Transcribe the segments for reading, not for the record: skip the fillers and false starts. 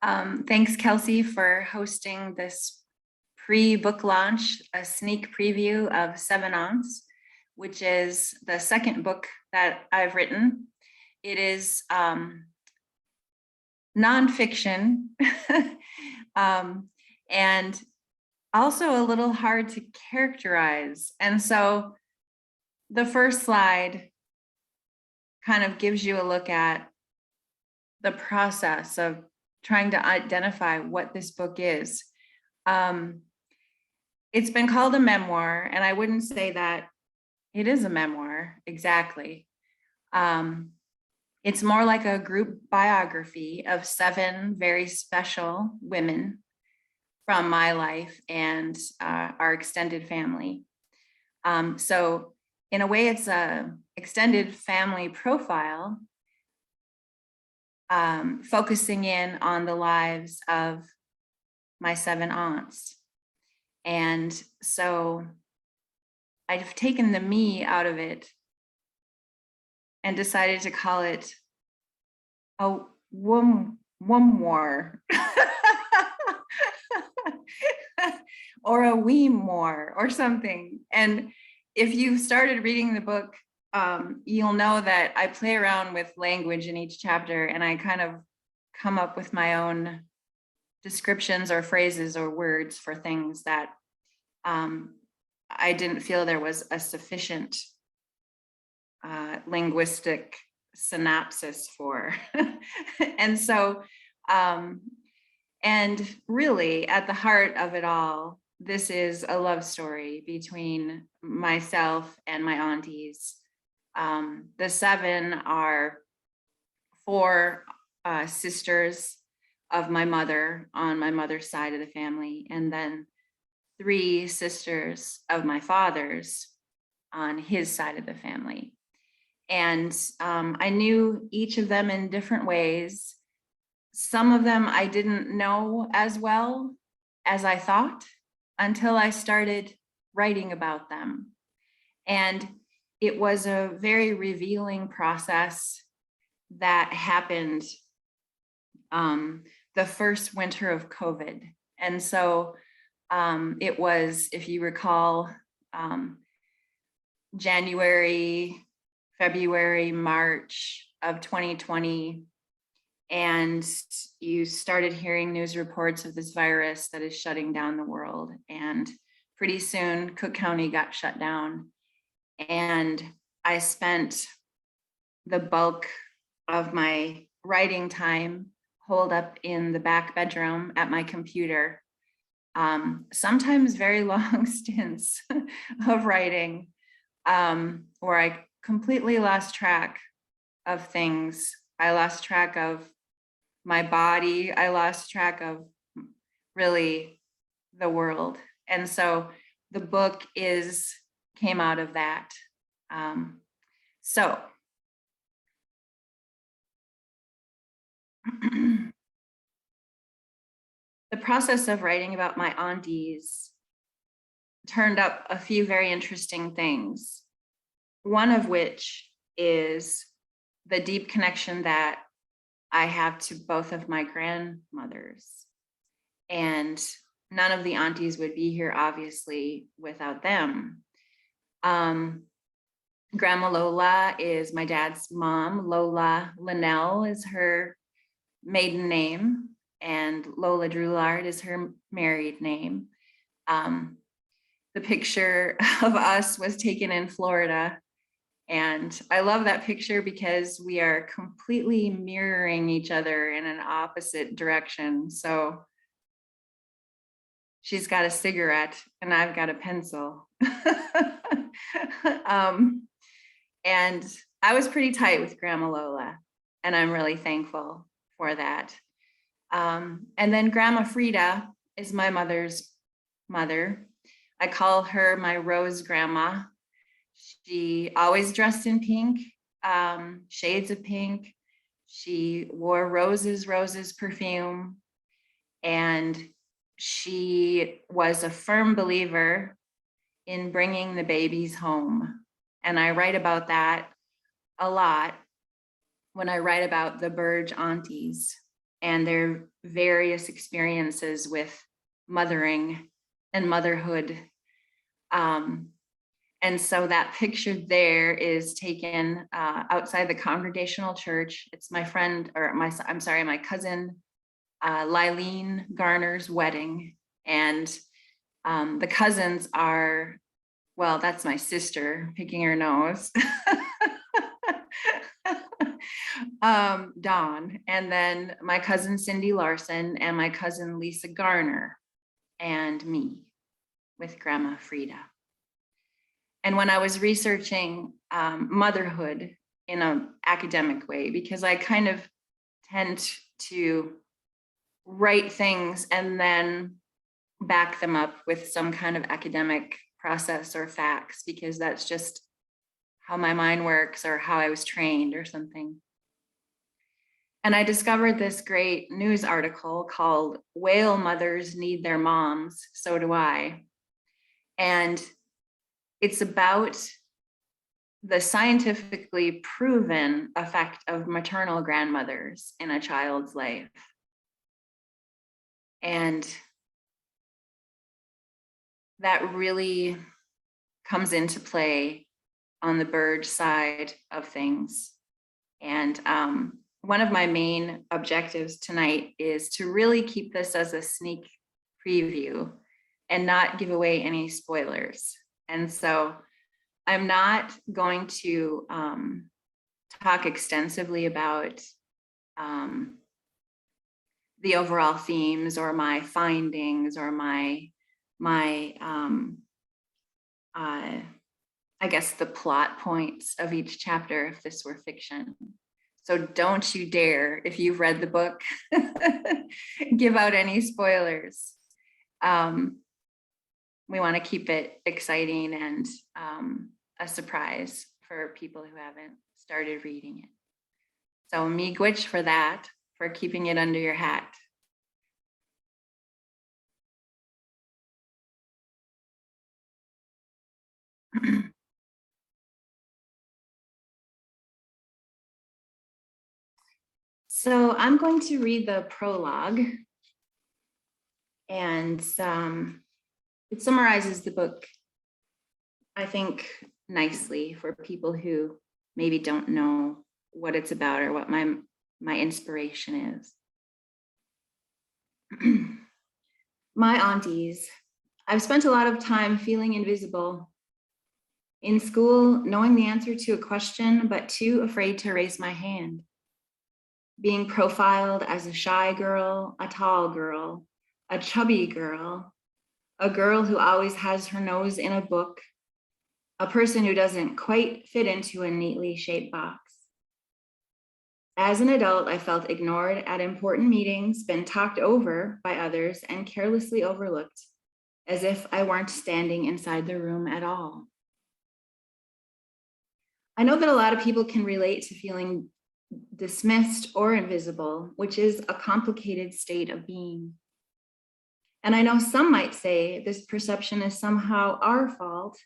Thanks, Kelsey, for hosting this pre-book launch, a sneak preview of Seven Aunts, which is the second book that I've written. It is nonfiction and also a little hard to characterize. And so the first slide kind of gives you a look at the process of trying to identify what this book is. It's been called a memoir, and I wouldn't say that it is a memoir exactly. It's more like a group biography of 7 very special women from my life and our extended family. So in a way, it's a extended family profile, focusing in on the lives of my 7 aunts. And so I've taken the me out of it and decided to call it a war or a weemoir or something. And if you've started reading the book, you'll know that I play around with language in each chapter, and I kind of come up with my own descriptions or phrases or words for things that I didn't feel there was a sufficient linguistic synopsis for. And so, and really at the heart of it all, this is a love story between myself and my aunties. The 7 are 4 sisters of my mother on my mother's side of the family, and then 3 sisters of my father's on his side of the family. And I knew each of them in different ways. Some of them I didn't know as well as I thought until I started writing about them. And it was a very revealing process that happened the first winter of COVID. And so it was, if you recall, January, February, March of 2020, and you started hearing news reports of this virus that is shutting down the world. And pretty soon, Cook County got shut down. And I spent the bulk of my writing time holed up in the back bedroom at my computer, sometimes very long stints of writing, where I completely lost track of things. I lost track of my body. I lost track of really the world. And so the book came out of that. So the process of writing about my aunties turned up a few very interesting things. One of which is the deep connection that I have to both of my grandmothers. And none of the aunties would be here, obviously, without them. Grandma Lola is my dad's mom. Lola Linnell is her maiden name, and Lola Drouillard is her married name. The picture of us was taken in Florida. And I love that picture because we are completely mirroring each other in an opposite direction. So she's got a cigarette and I've got a pencil. And I was pretty tight with Grandma Lola, and I'm really thankful for that. And then Grandma Frida is my mother's mother. I call her my Rose Grandma. She always dressed in pink, shades of pink. She wore roses perfume, and she was a firm believer in bringing the babies home. And I write about that a lot when I write about the Burge aunties and their various experiences with mothering and motherhood. And so that picture there is taken outside the Congregational Church. It's my friend, or my cousin, Lylene Garner's wedding. And the cousins are, well, that's my sister picking her nose. Dawn, and then my cousin Cindy Larson and my cousin Lisa Garner, and me with Grandma Frida. And when I was researching motherhood in an academic way, because I kind of tend to write things and then back them up with some kind of academic process or facts, because that's just how my mind works or how I was trained or something. And I discovered this great news article called "Whale Mothers Need Their Moms, So Do I." And it's about the scientifically proven effect of maternal grandmothers in a child's life. And that really comes into play on the Burge side of things. And one of my main objectives tonight is to really keep this as a sneak preview and not give away any spoilers. And so I'm not going to talk extensively about the overall themes or my findings or my I guess the plot points of each chapter if this were fiction. So don't you dare, if you've read the book, give out any spoilers. We want to keep it exciting and a surprise for people who haven't started reading it. So miigwech for that, for keeping it under your hat. So I'm going to read the prologue, and it summarizes the book, I think, nicely for people who maybe don't know what it's about or what my inspiration is. My aunties. I've spent a lot of time feeling invisible. In school, knowing the answer to a question, but too afraid to raise my hand. Being profiled as a shy girl, a tall girl, a chubby girl, a girl who always has her nose in a book, a person who doesn't quite fit into a neatly shaped box. As an adult, I felt ignored at important meetings, been talked over by others, and carelessly overlooked, as if I weren't standing inside the room at all. I know that a lot of people can relate to feeling dismissed or invisible, which is a complicated state of being. And I know some might say this perception is somehow our fault,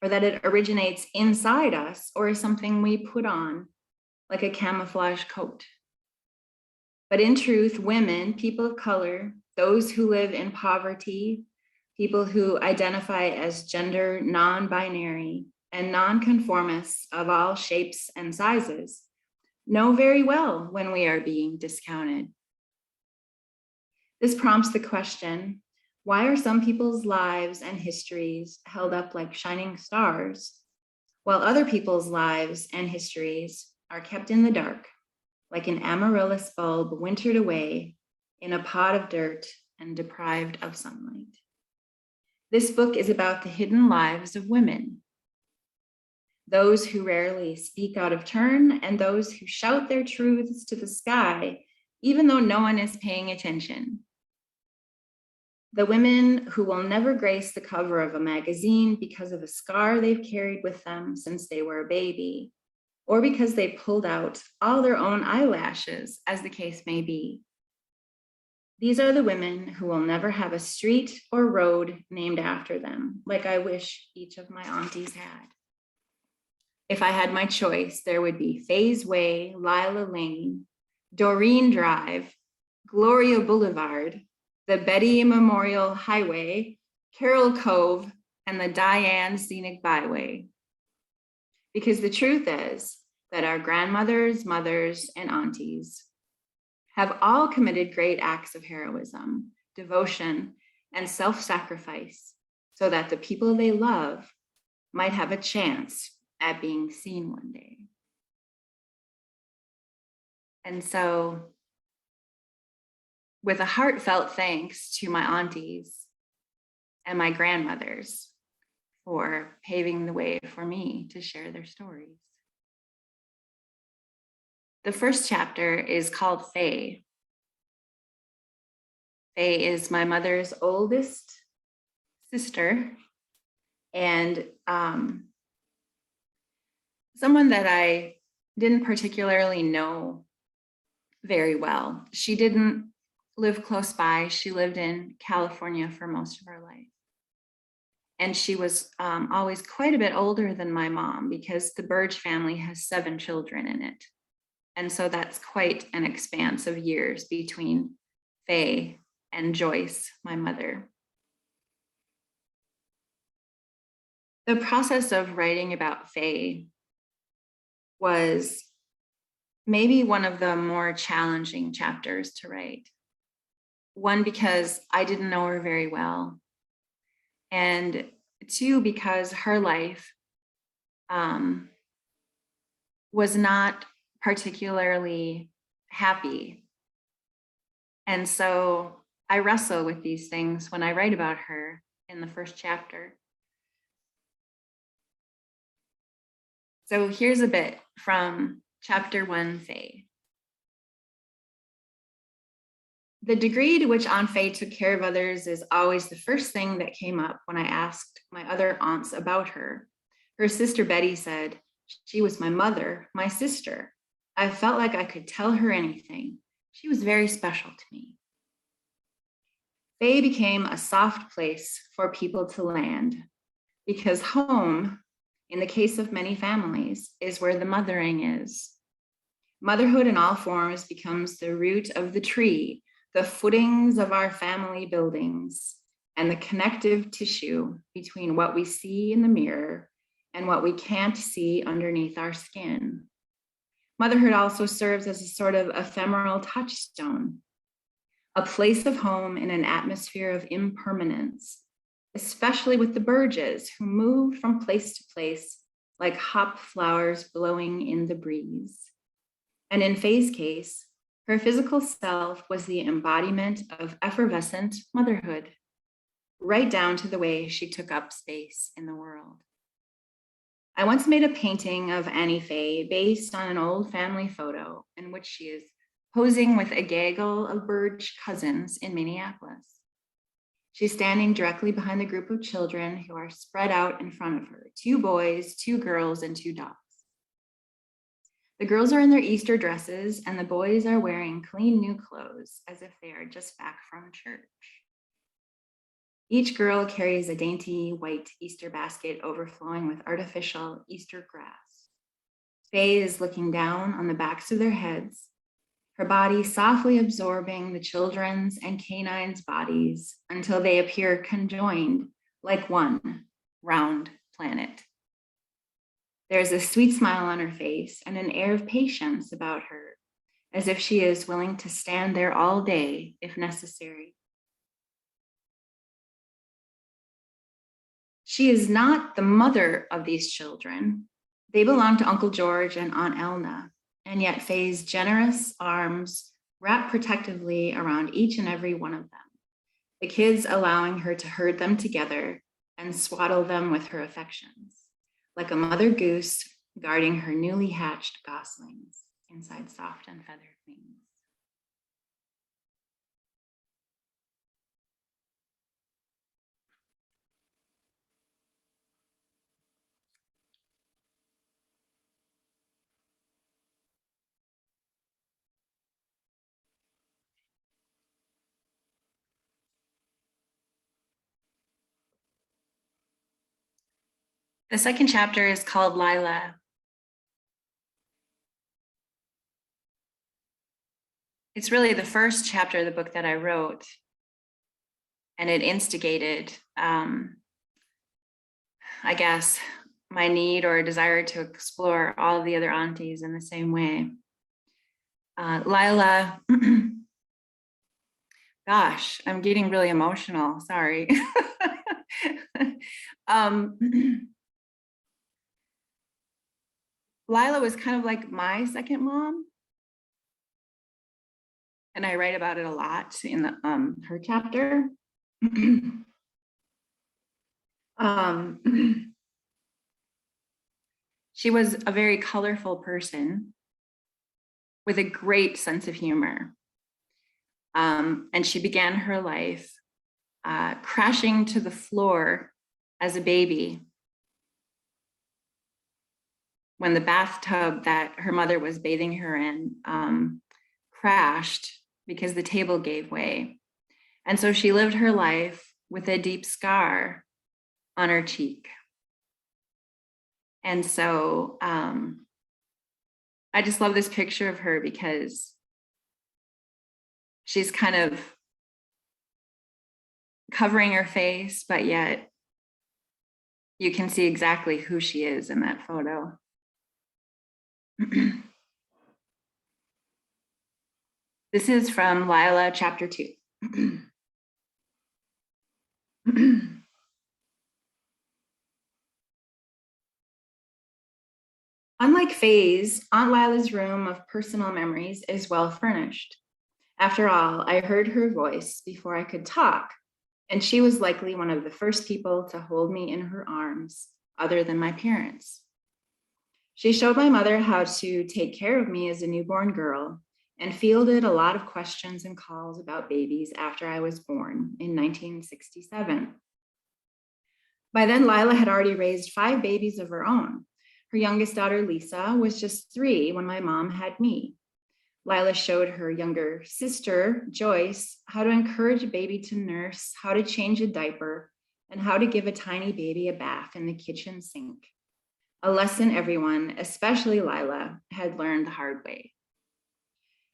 or that it originates inside us, or is something we put on, like a camouflage coat. But in truth, women, people of color, those who live in poverty, people who identify as gender non-binary and non-conformists of all shapes and sizes, know very well when we are being discounted. This prompts the question, why are some people's lives and histories held up like shining stars, while other people's lives and histories are kept in the dark, like an amaryllis bulb wintered away in a pot of dirt and deprived of sunlight? This book is about the hidden lives of women, those who rarely speak out of turn, and those who shout their truths to the sky, even though no one is paying attention. The women who will never grace the cover of a magazine because of a scar they've carried with them since they were a baby, or because they pulled out all their own eyelashes, as the case may be. These are the women who will never have a street or road named after them, like I wish each of my aunties had. If I had my choice, there would be Faye's Way, Lila Lane, Doreen Drive, Gloria Boulevard, the Betty Memorial Highway, Carroll Cove, and the Diane Scenic Byway. Because the truth is that our grandmothers, mothers, and aunties have all committed great acts of heroism, devotion, and self-sacrifice so that the people they love might have a chance at being seen one day. And so, with a heartfelt thanks to my aunties and my grandmothers for paving the way for me to share their stories. The first chapter is called Faye. Faye is my mother's oldest sister and someone that I didn't particularly know very well. She didn't live close by. She lived in California for most of her life. And she was always quite a bit older than my mom because the Burge family has 7 children in it. And so that's quite an expanse of years between Faye and Joyce, my mother. The process of writing about Faye was maybe one of the more challenging chapters to write. One, because I didn't know her very well. And 2, because her life was not particularly happy. And so I wrestle with these things when I write about her in the first chapter. So here's a bit from chapter 1, Faye. The degree to which Aunt Faye took care of others is always the first thing that came up when I asked my other aunts about her. Her sister Betty said, "She was my mother, my sister. I felt like I could tell her anything. She was very special to me." Faye became a soft place for people to land because home, in the case of many families, is where the mothering is. Motherhood in all forms becomes the root of the tree, the footings of our family buildings, and the connective tissue between what we see in the mirror and what we can't see underneath our skin. Motherhood also serves as a sort of ephemeral touchstone, a place of home in an atmosphere of impermanence, especially with the Burges, who moved from place to place like hop flowers blowing in the breeze. And in Faye's case, her physical self was the embodiment of effervescent motherhood, right down to the way she took up space in the world. I once made a painting of Annie Faye based on an old family photo in which she is posing with a gaggle of Burge cousins in Minneapolis. She's standing directly behind the group of children who are spread out in front of her, 2 boys, 2 girls, and 2 dogs. The girls are in their Easter dresses and the boys are wearing clean new clothes as if they are just back from church. Each girl carries a dainty white Easter basket overflowing with artificial Easter grass. Faye is looking down on the backs of their heads, her body softly absorbing the children's and canines' bodies until they appear conjoined like one round planet. There's a sweet smile on her face and an air of patience about her, as if she is willing to stand there all day if necessary. She is not the mother of these children. They belong to Uncle George and Aunt Elna, and yet Faye's generous arms wrap protectively around each and every one of them, the kids allowing her to herd them together and swaddle them with her affections, like a mother goose guarding her newly hatched goslings inside soft and feathered wings. The second chapter is called Lila. it's really the first chapter of the book that I wrote, and it instigated, I guess, my need or desire to explore all of the other aunties in the same way. Lila, gosh, I'm getting really emotional, sorry. Lila was kind of like my second mom. And I write about it a lot in the, her chapter. She was a very colorful person with a great sense of humor. And she began her life crashing to the floor as a baby when the bathtub that her mother was bathing her in crashed because the table gave way. And so she lived her life with a deep scar on her cheek. And so I just love this picture of her because she's kind of covering her face, but yet you can see exactly who she is in that photo. This is from Lila, chapter 2. Unlike Faye's, Aunt Lila's room of personal memories is well furnished. After all, I heard her voice before I could talk, and she was likely one of the first people to hold me in her arms, other than my parents. She showed my mother how to take care of me as a newborn girl and fielded a lot of questions and calls about babies after I was born in 1967. By then, Lila had already raised 5 babies of her own. Her youngest daughter, Lisa, was just 3 when my mom had me. Lila showed her younger sister, Joyce, how to encourage a baby to nurse, how to change a diaper, and how to give a tiny baby a bath in the kitchen sink. A lesson everyone, especially Lila, had learned the hard way.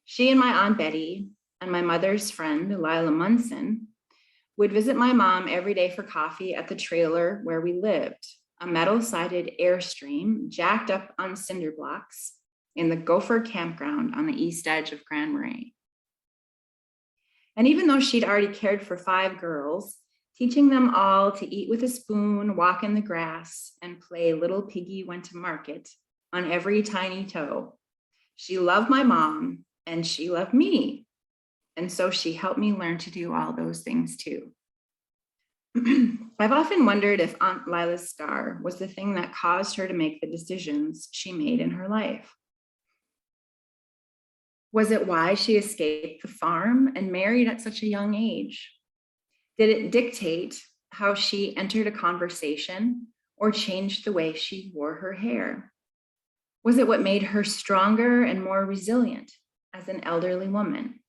She and my Aunt Betty and my mother's friend, Lila Munson, would visit my mom every day for coffee at the trailer where we lived, a metal-sided Airstream jacked up on cinder blocks in the Gopher campground on the east edge of Grand Marais. And even though she'd already cared for 5 girls, teaching them all to eat with a spoon, walk in the grass, and play Little Piggy Went to Market on every tiny toe, she loved my mom and she loved me. And so she helped me learn to do all those things too. I've often wondered if Aunt Lila's scar was the thing that caused her to make the decisions she made in her life. Was it why she escaped the farm and married at such a young age? Did it dictate how she entered a conversation or changed the way she wore her hair? Was it what made her stronger and more resilient as an elderly woman?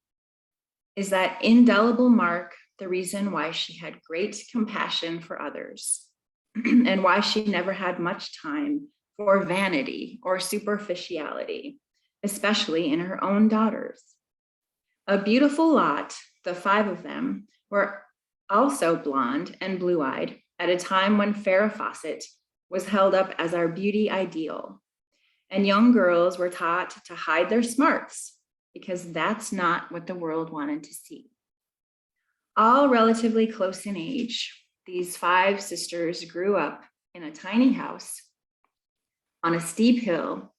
Is that indelible mark the reason why she had great compassion for others and why she never had much time for vanity or superficiality, especially in her own daughters? A beautiful lot, the 5 of them, were also blonde and blue-eyed at a time when Farrah Fawcett was held up as our beauty ideal. And young girls were taught to hide their smarts because that's not what the world wanted to see. All relatively close in age, these 5 sisters grew up in a tiny house on a steep hill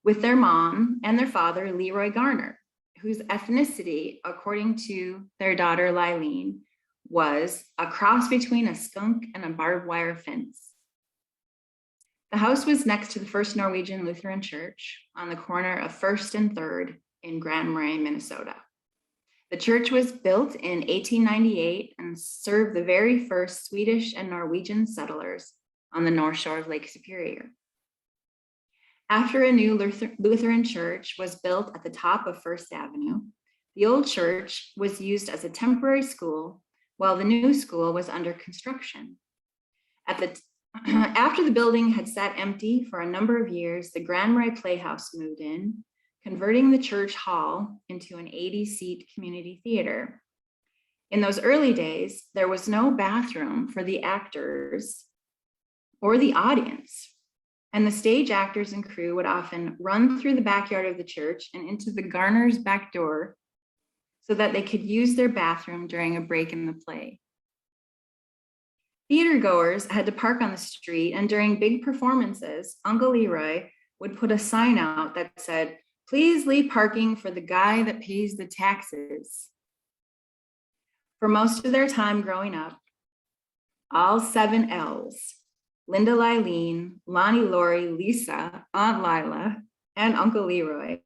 with their mom and their father, Leroy Garner, whose ethnicity, according to their daughter, Lylene, was a cross between a skunk and a barbed wire fence. The house was next to the First Norwegian Lutheran Church on the corner of First and Third in Grand Marais, Minnesota. The church was built in 1898 and served the very first Swedish and Norwegian settlers on the North Shore of Lake Superior. After a new Lutheran church was built at the top of First Avenue, the old church was used as a temporary school while the new school was under construction. After the building had sat empty for a number of years, the Grand Marais Playhouse moved in, converting the church hall into an 80-seat community theater. In those early days, there was no bathroom for the actors or the audience, and the stage actors and crew would often run through the backyard of the church and into the Garner's back door so that they could use their bathroom during a break in the play. Theater goers had to park on the street, and during big performances, Uncle Leroy would put a sign out that said, "Please leave parking for the guy that pays the taxes." For most of their time growing up, all 7 L's, Linda Lylene, Lonnie Laurie, Lisa, Aunt Lila, and Uncle Leroy,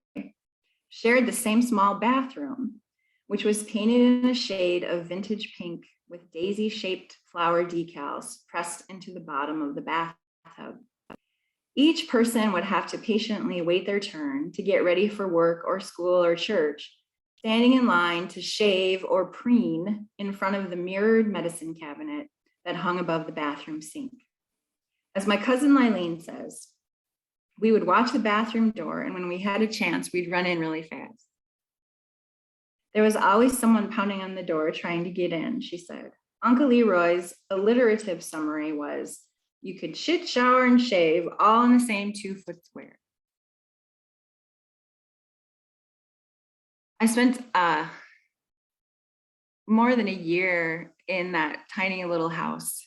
shared the same small bathroom, which was painted in a shade of vintage pink with daisy-shaped flower decals pressed into the bottom of the bathtub. Each person would have to patiently wait their turn to get ready for work or school or church, standing in line to shave or preen in front of the mirrored medicine cabinet that hung above the bathroom sink. As my cousin Lylene says, we would watch the bathroom door, and when we had a chance, we'd run in really fast. There was always someone pounding on the door trying to get in, she said. Uncle Leroy's alliterative summary was, you could shit, shower, and shave all in the same 2-foot square. I spent more than a year in that tiny little house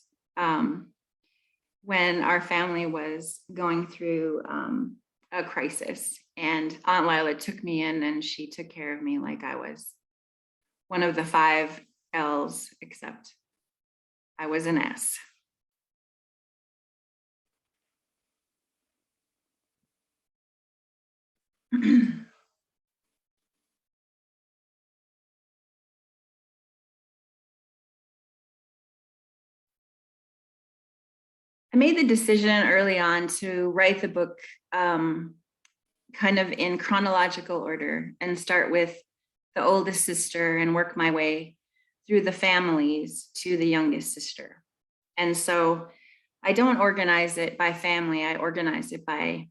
when our family was going through a crisis. And Aunt Lila took me in, and she took care of me like I was one of the 5 L's, except I was an S. I made the decision early on to write the book kind of in chronological order and start with the oldest sister and work my way through the families to the youngest sister. And so I don't organize it by family, I organize it by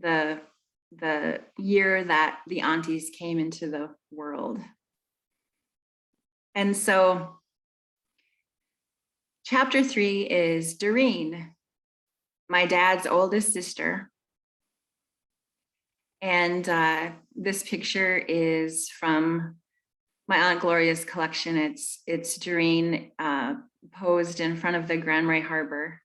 the year that the aunties came into the world. And so chapter 3 is Doreen, my dad's oldest sister. And this picture is from my Aunt Gloria's collection. It's Doreen posed in front of the Grand Marais Harbor.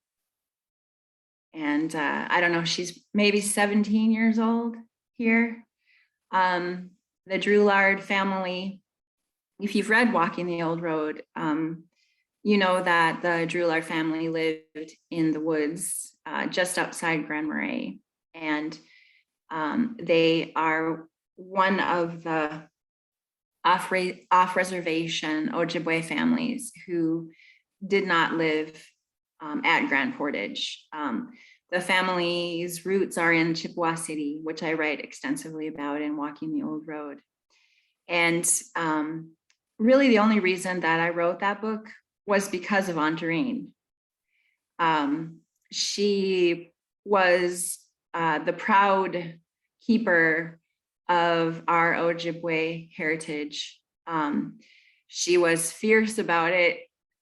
And I don't know, she's maybe 17 years old here. The Drouillard family, if you've read Walking the Old Road, you know that the Drouillard family lived in the woods just outside Grand Marais. And they are one of the off-reservation Ojibwe families who did not live at Grand Portage. The family's roots are in Chippewa City, which I write extensively about in Walking the Old Road. And really the only reason that I wrote that book was because of Aunt Doreen. She was the proud keeper of our Ojibwe heritage. She was fierce about it,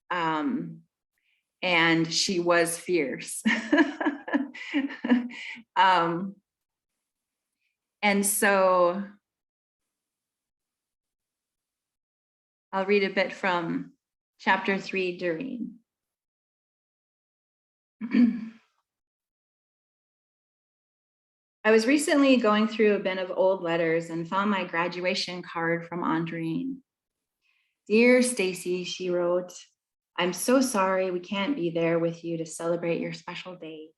and she was fierce. And so I'll read a bit from chapter 3, Doreen. I was recently going through a bin of old letters and found my graduation card from Aunt Doreen. Dear Staci, she wrote, I'm so sorry we can't be there with you to celebrate your special day.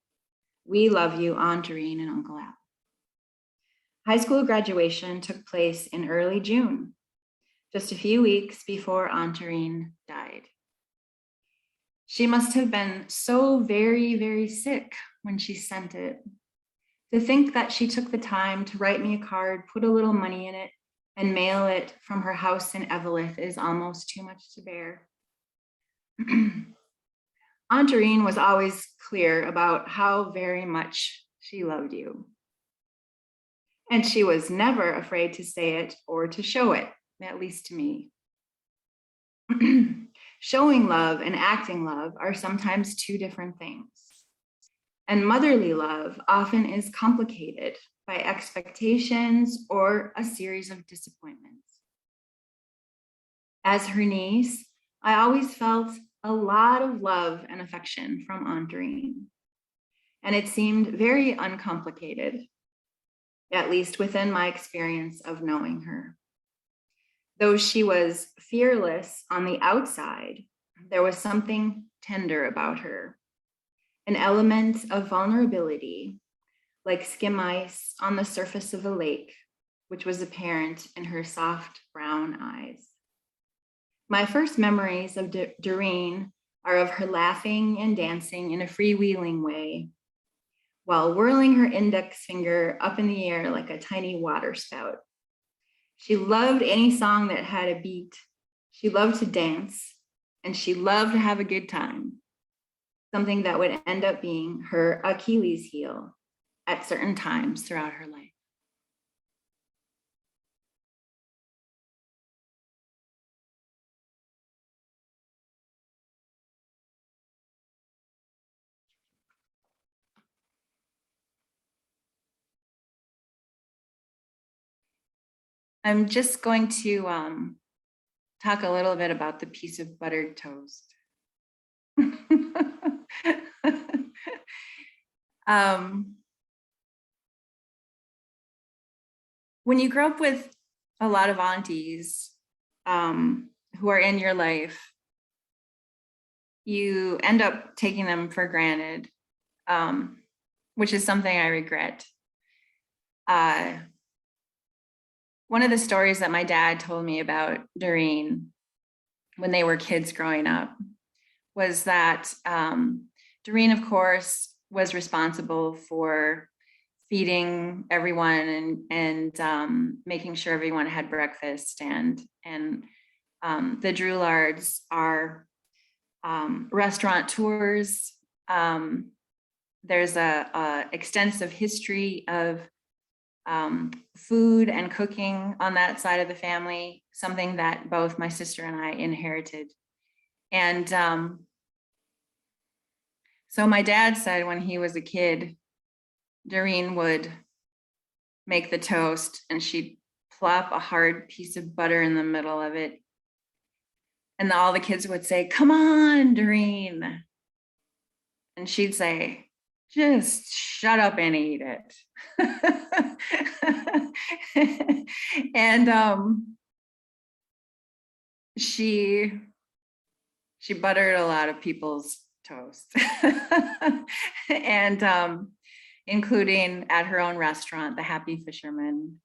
We love you, Aunt Doreen and Uncle Al. High school graduation took place in early June, just a few weeks before Aunt Doreen died. She must have been so very, very sick when she sent it. To think that she took the time to write me a card, put a little money in it, and mail it from her house in Eveleth is almost too much to bear. Aunt Doreen was always clear about how very much she loved you. And she was never afraid to say it or to show it, at least to me. Showing love and acting love are sometimes two different things. And motherly love often is complicated by expectations or a series of disappointments. As her niece, I always felt a lot of love and affection from Aunt Doreen. And it seemed very uncomplicated, at least within my experience of knowing her. Though she was fearless on the outside, there was something tender about her, an element of vulnerability, like skim ice on the surface of a lake, which was apparent in her soft brown eyes. My first memories of Doreen are of her laughing and dancing in a freewheeling way, while whirling her index finger up in the air like a tiny water spout. She loved any song that had a beat. She loved to dance, and she loved to have a good time, something that would end up being her Achilles heel at certain times throughout her life. I'm just going to talk a little bit about the piece of buttered toast. When you grow up with a lot of aunties who are in your life, you end up taking them for granted, which is something I regret. One of the stories that my dad told me about Doreen when they were kids growing up was that Doreen, of course, was responsible for feeding everyone and making sure everyone had breakfast. And the Drouillards are restaurateurs. There's a extensive history of food and cooking on that side of the family, something that both my sister and I inherited. And so my dad said when he was a kid, Doreen would make the toast and she'd plop a hard piece of butter in the middle of it. And all the kids would say, "Come on, Doreen." And she'd say, "Just shut up and eat it." And she buttered a lot of people's toast. And including at her own restaurant, the Happy Fisherman.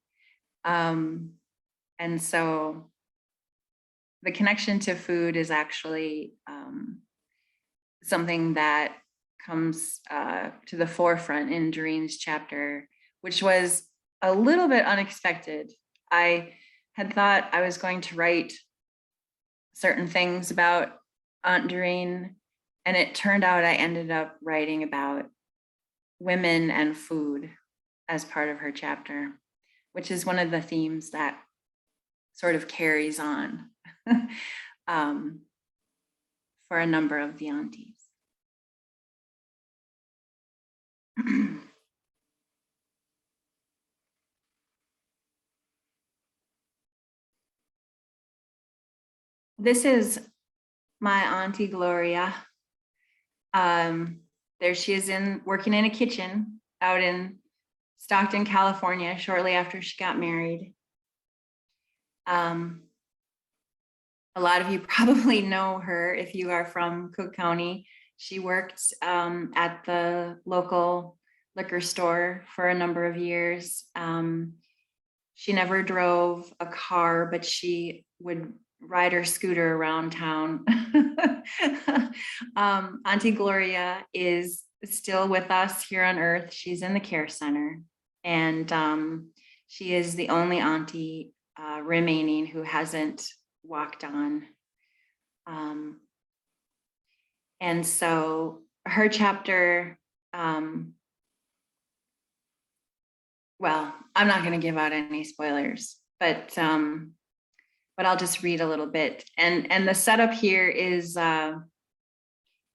And so the connection to food is actually something that comes to the forefront in Doreen's chapter, which was a little bit unexpected. I had thought I was going to write certain things about Aunt Doreen, and it turned out I ended up writing about women and food as part of her chapter, which is one of the themes that sort of carries on for a number of the aunties. This is my Auntie Gloria. There she is working in a kitchen out in Stockton, California, shortly after she got married. A lot of you probably know her if you are from Cook County. She worked at the local liquor store for a number of years. She never drove a car, but she would ride her scooter around town. Auntie Gloria is still with us here on Earth. She's in the care center, and she is the only auntie remaining who hasn't walked on. And so her chapter, well, I'm not going to give out any spoilers, but I'll just read a little bit. And the setup here is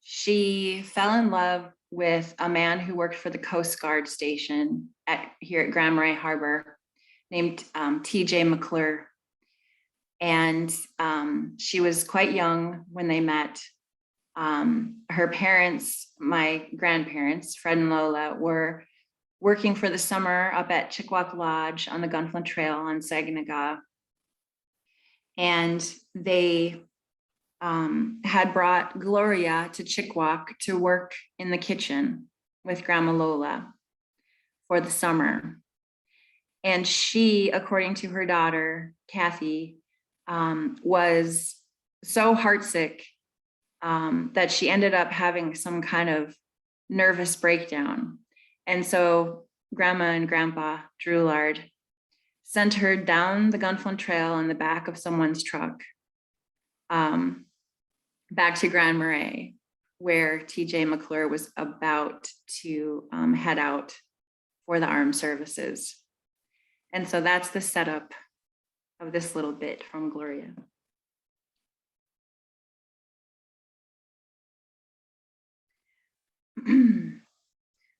she fell in love with a man who worked for the Coast Guard station here at Grand Marais Harbor, named TJ McClure. And she was quite young when they met. Her parents, my grandparents, Fred and Lola, were working for the summer up at Chickawauk Lodge on the Gunflint Trail on Saginaw. And they had brought Gloria to Chickawauk to work in the kitchen with Grandma Lola for the summer. And she, according to her daughter, Kathy, was so heartsick that she ended up having some kind of nervous breakdown. And so Grandma and Grandpa Drouillard sent her down the Gunflint Trail in the back of someone's truck, back to Grand Marais, where TJ McClure was about to head out for the armed services. And so that's the setup of this little bit from Gloria.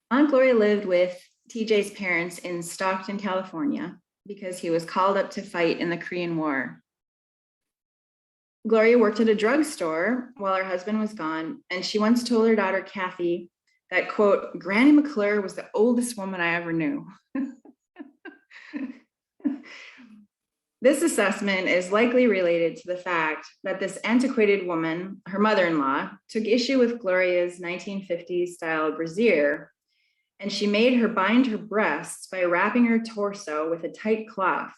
Aunt Gloria lived with TJ's parents in Stockton, California, because he was called up to fight in the Korean War. Gloria worked at a drugstore while her husband was gone, and she once told her daughter, Kathy, that, quote, Granny McClure was the oldest woman I ever knew. This assessment is likely related to the fact that this antiquated woman, her mother-in-law, took issue with Gloria's 1950s style brassiere, and she made her bind her breasts by wrapping her torso with a tight cloth.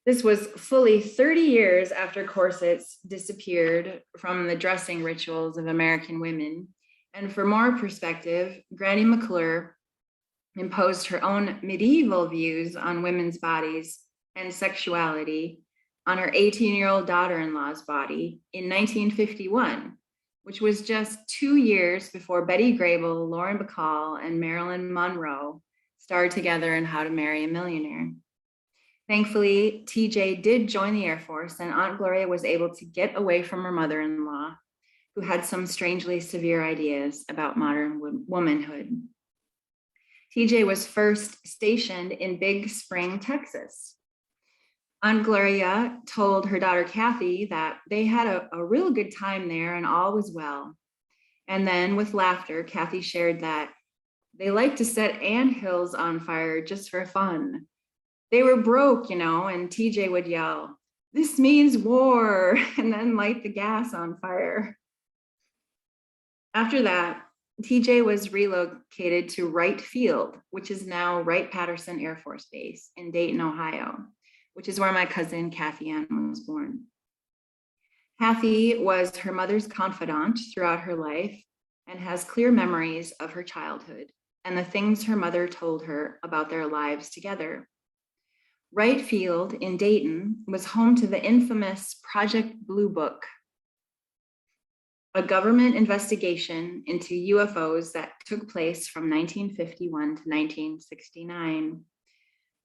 This was fully 30 years after corsets disappeared from the dressing rituals of American women. And for more perspective, Granny McClure imposed her own medieval views on women's bodies and sexuality on her 18-year-old daughter-in-law's body in 1951, which was just 2 years before Betty Grable, Lauren Bacall, and Marilyn Monroe starred together in How to Marry a Millionaire. Thankfully, TJ did join the Air Force, and Aunt Gloria was able to get away from her mother-in-law, who had some strangely severe ideas about modern womanhood. TJ was first stationed in Big Spring, Texas. Aunt Gloria told her daughter Kathy that they had a real good time there and all was well. And then with laughter, Kathy shared that they liked to set anthills on fire just for fun. They were broke, you know, and TJ would yell, "This means war," and then light the gas on fire. After that, TJ was relocated to Wright Field, which is now Wright-Patterson Air Force Base in Dayton, Ohio, which is where my cousin Kathy Ann was born. Kathy was her mother's confidant throughout her life and has clear memories of her childhood and the things her mother told her about their lives together. Wright Field in Dayton was home to the infamous Project Blue Book, a government investigation into UFOs that took place from 1951 to 1969.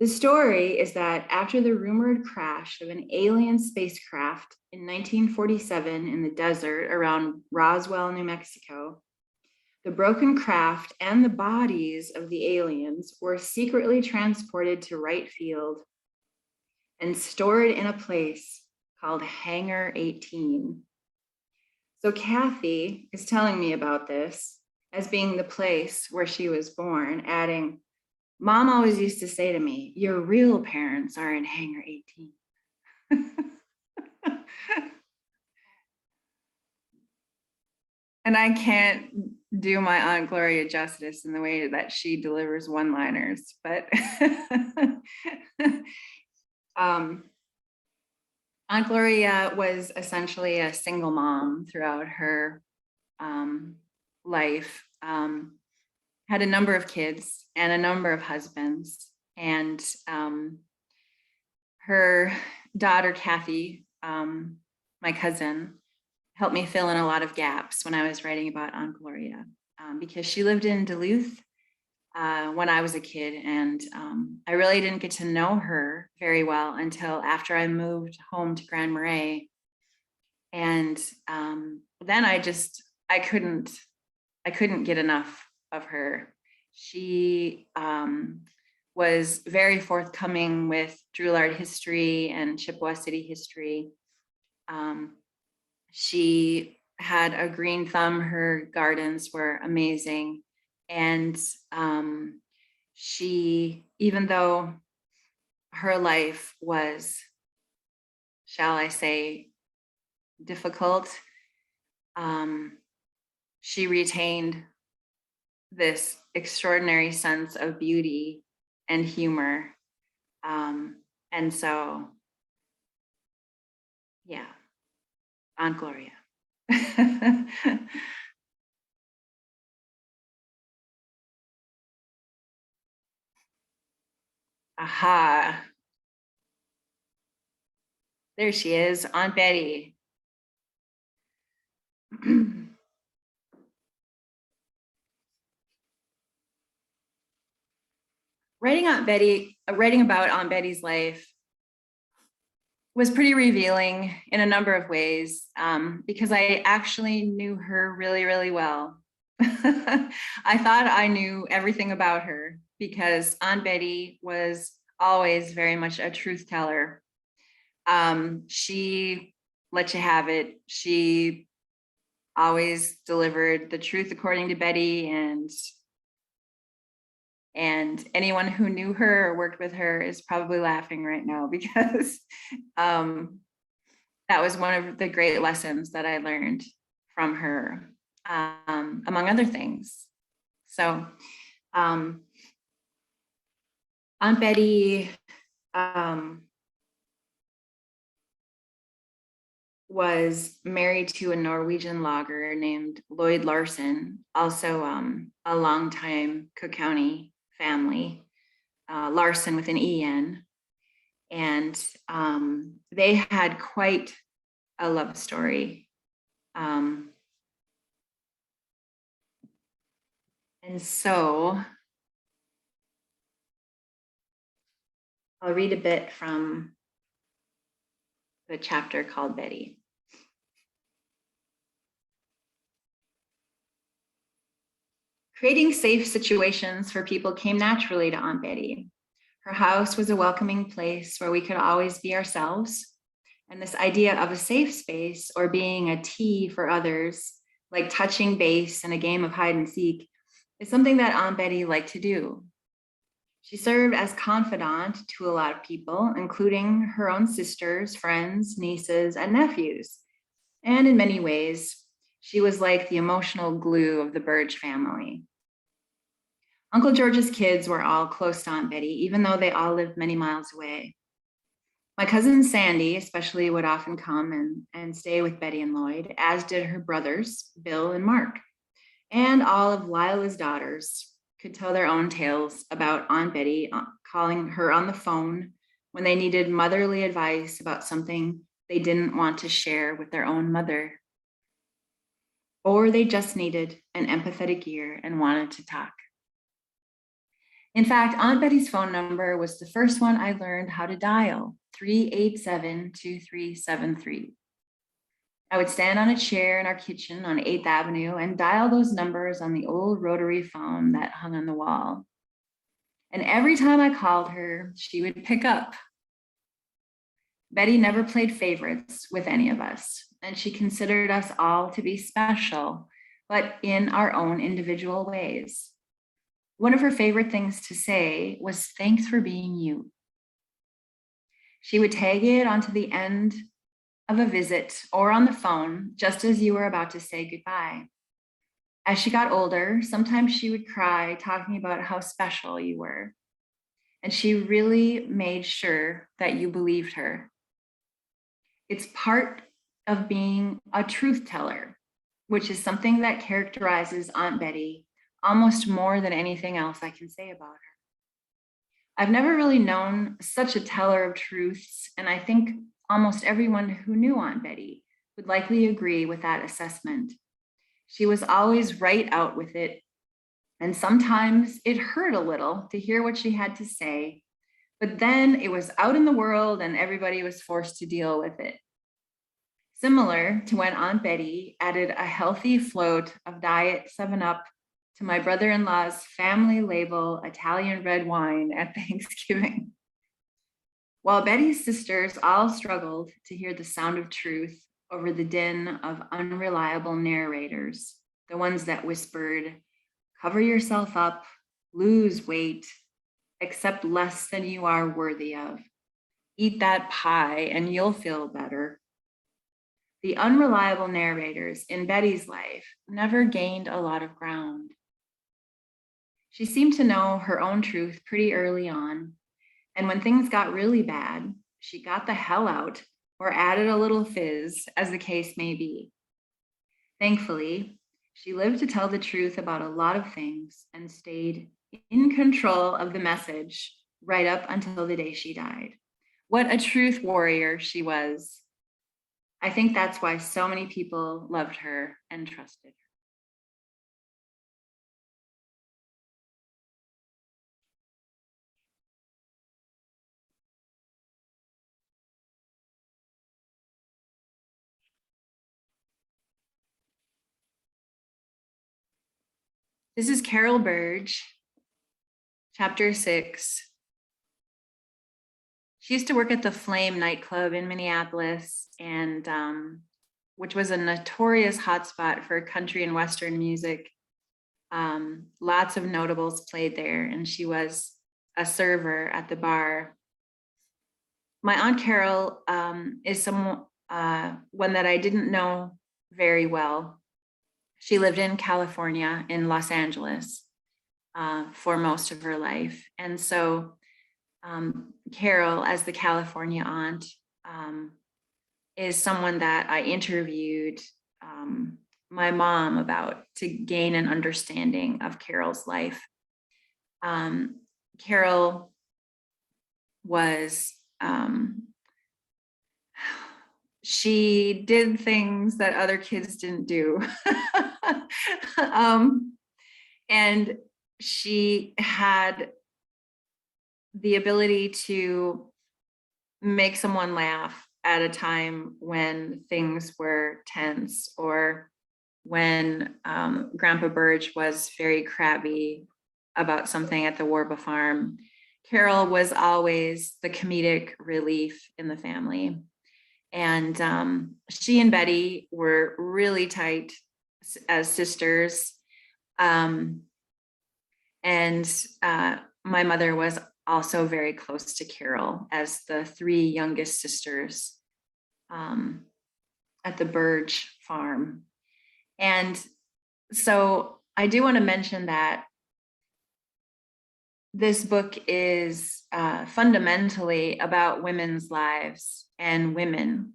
The story is that after the rumored crash of an alien spacecraft in 1947 in the desert around Roswell, New Mexico, the broken craft and the bodies of the aliens were secretly transported to Wright Field and stored in a place called Hangar 18. So Kathy is telling me about this as being the place where she was born, adding, "Mom always used to say to me, your real parents are in Hangar 18. And I can't do my Aunt Gloria justice in the way that she delivers one-liners, but Aunt Gloria was essentially a single mom throughout her life, had a number of kids and a number of husbands. And her daughter, Kathy, my cousin, helped me fill in a lot of gaps when I was writing about Aunt Gloria, because she lived in Duluth, when I was a kid, and I really didn't get to know her very well until after I moved home to Grand Marais. And then I couldn't get enough of her. She was very forthcoming with Drouillard history and Chippewa City history. She had a green thumb. Her gardens were amazing. And she, even though her life was, shall I say, difficult, she retained this extraordinary sense of beauty and humor. And so, yeah, Aunt Gloria. Aha. There she is, Aunt Betty. Writing about Aunt Betty's life was pretty revealing in a number of ways, because I actually knew her really, really well. I thought I knew everything about her because Aunt Betty was always very much a truth teller. She let you have it. She always delivered the truth according to Betty, and anyone who knew her or worked with her is probably laughing right now because that was one of the great lessons that I learned from her, among other things. So Aunt Betty was married to a Norwegian logger named Lloyd Larson, also a longtime Cook County family, Larson with an EN. And they had quite a love story. And so I'll read a bit from the chapter called Betty. Creating safe situations for people came naturally to Aunt Betty. Her house was a welcoming place where we could always be ourselves. And this idea of a safe space or being a tea for others, like touching base in a game of hide and seek, is something that Aunt Betty liked to do. She served as confidant to a lot of people, including her own sisters, friends, nieces, and nephews. And in many ways, she was like the emotional glue of the Burge family. Uncle George's kids were all close to Aunt Betty, even though they all lived many miles away. My cousin Sandy especially would often come and stay with Betty and Lloyd, as did her brothers, Bill and Mark. And all of Lila's daughters could tell their own tales about Aunt Betty calling her on the phone when they needed motherly advice about something they didn't want to share with their own mother. Or they just needed an empathetic ear and wanted to talk. In fact, Aunt Betty's phone number was the first one I learned how to dial, 387-2373. I would stand on a chair in our kitchen on 8th Avenue and dial those numbers on the old rotary phone that hung on the wall. And every time I called her, she would pick up. Betty never played favorites with any of us, and she considered us all to be special, but in our own individual ways. One of her favorite things to say was, "Thanks for being you." She would tag it onto the end of a visit or on the phone, just as you were about to say goodbye. As she got older, sometimes she would cry talking about how special you were. And she really made sure that you believed her. It's part of being a truth teller, which is something that characterizes Aunt Betty almost more than anything else I can say about her. I've never really known such a teller of truths, and I think almost everyone who knew Aunt Betty would likely agree with that assessment. She was always right out with it, And sometimes it hurt a little to hear what she had to say, but then it was out in the world and everybody was forced to deal with it. Similar to when Aunt Betty added a healthy float of Diet 7-Up to my brother-in-law's family label Italian red wine at Thanksgiving. While Betty's sisters all struggled to hear the sound of truth over the din of unreliable narrators, the ones that whispered, "Cover yourself up, lose weight, accept less than you are worthy of, eat that pie and you'll feel better." The unreliable narrators in Betty's life never gained a lot of ground. She seemed to know her own truth pretty early on, and when things got really bad, she got the hell out or added a little fizz, as the case may be. Thankfully, she lived to tell the truth about a lot of things and stayed in control of the message right up until the day she died. What a truth warrior she was. I think that's why so many people loved her and trusted her. This is Carol Burge, chapter 6. She used to work at the Flame nightclub in Minneapolis, and which was a notorious hotspot for country and Western music. Lots of notables played there, and she was a server at the bar. My Aunt Carol is one that I didn't know very well. She lived in California, in Los Angeles, for most of her life. And so Carol, as the California aunt, is someone that I interviewed my mom about to gain an understanding of Carol's life. Carol was, she did things that other kids didn't do. And she had the ability to make someone laugh at a time when things were tense, or when Grandpa Burge was very crabby about something at the Warba farm. Carol was always the comedic relief in the family. And she and Betty were really tight as sisters. And my mother was also very close to Carol as the three youngest sisters at the Burge farm. And so I do want to mention that this book is fundamentally about women's lives and women.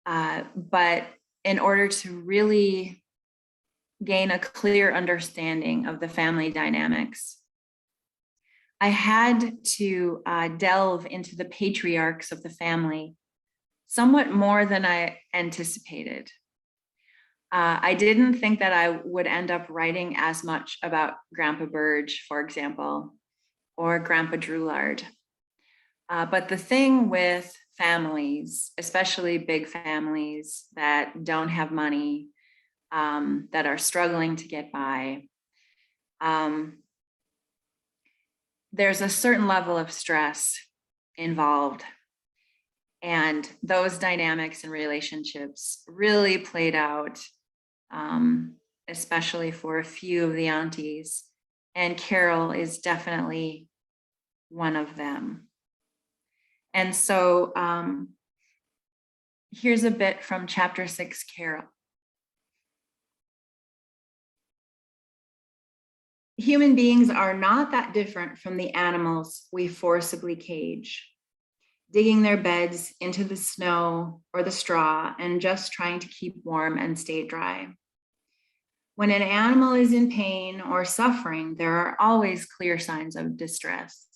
But in order to really gain a clear understanding of the family dynamics, I had to delve into the patriarchs of the family somewhat more than I anticipated. I didn't think that I would end up writing as much about Grandpa Burge, for example, or Grandpa Drouillard. But the thing with families, especially big families that don't have money, that are struggling to get by, there's a certain level of stress involved. And those dynamics and relationships really played out, especially for a few of the aunties. And Carol is definitely one of them. And so here's a bit from chapter 6, Carol. Human beings are not that different from the animals we forcibly cage, digging their beds into the snow or the straw and just trying to keep warm and stay dry. When an animal is in pain or suffering, there are always clear signs of distress.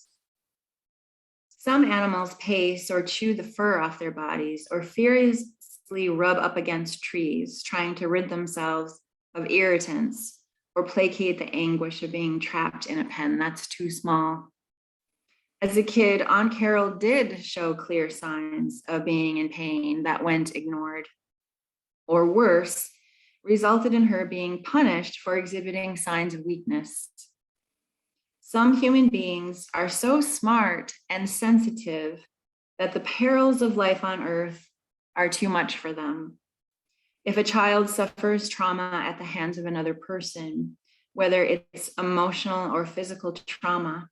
Some animals pace or chew the fur off their bodies or furiously rub up against trees, trying to rid themselves of irritants or placate the anguish of being trapped in a pen. That's too small. As a kid, Aunt Carol did show clear signs of being in pain that went ignored, or worse, resulted in her being punished for exhibiting signs of weakness. Some human beings are so smart and sensitive that the perils of life on earth are too much for them. If a child suffers trauma at the hands of another person, whether it's emotional or physical trauma,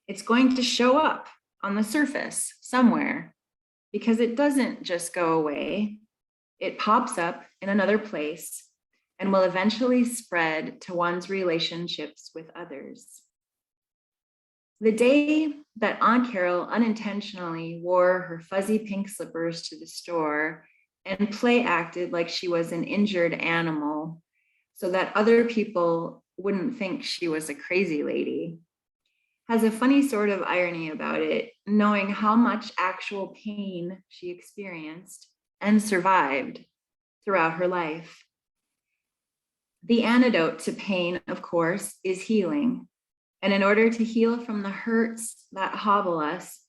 it's going to show up on the surface somewhere, because it doesn't just go away. It pops up in another place and will eventually spread to one's relationships with others. The day that Aunt Carol unintentionally wore her fuzzy pink slippers to the store and play acted like she was an injured animal so that other people wouldn't think she was a crazy lady, has a funny sort of irony about it, knowing how much actual pain she experienced and survived throughout her life. The antidote to pain, of course, is healing. And in order to heal from the hurts that hobble us,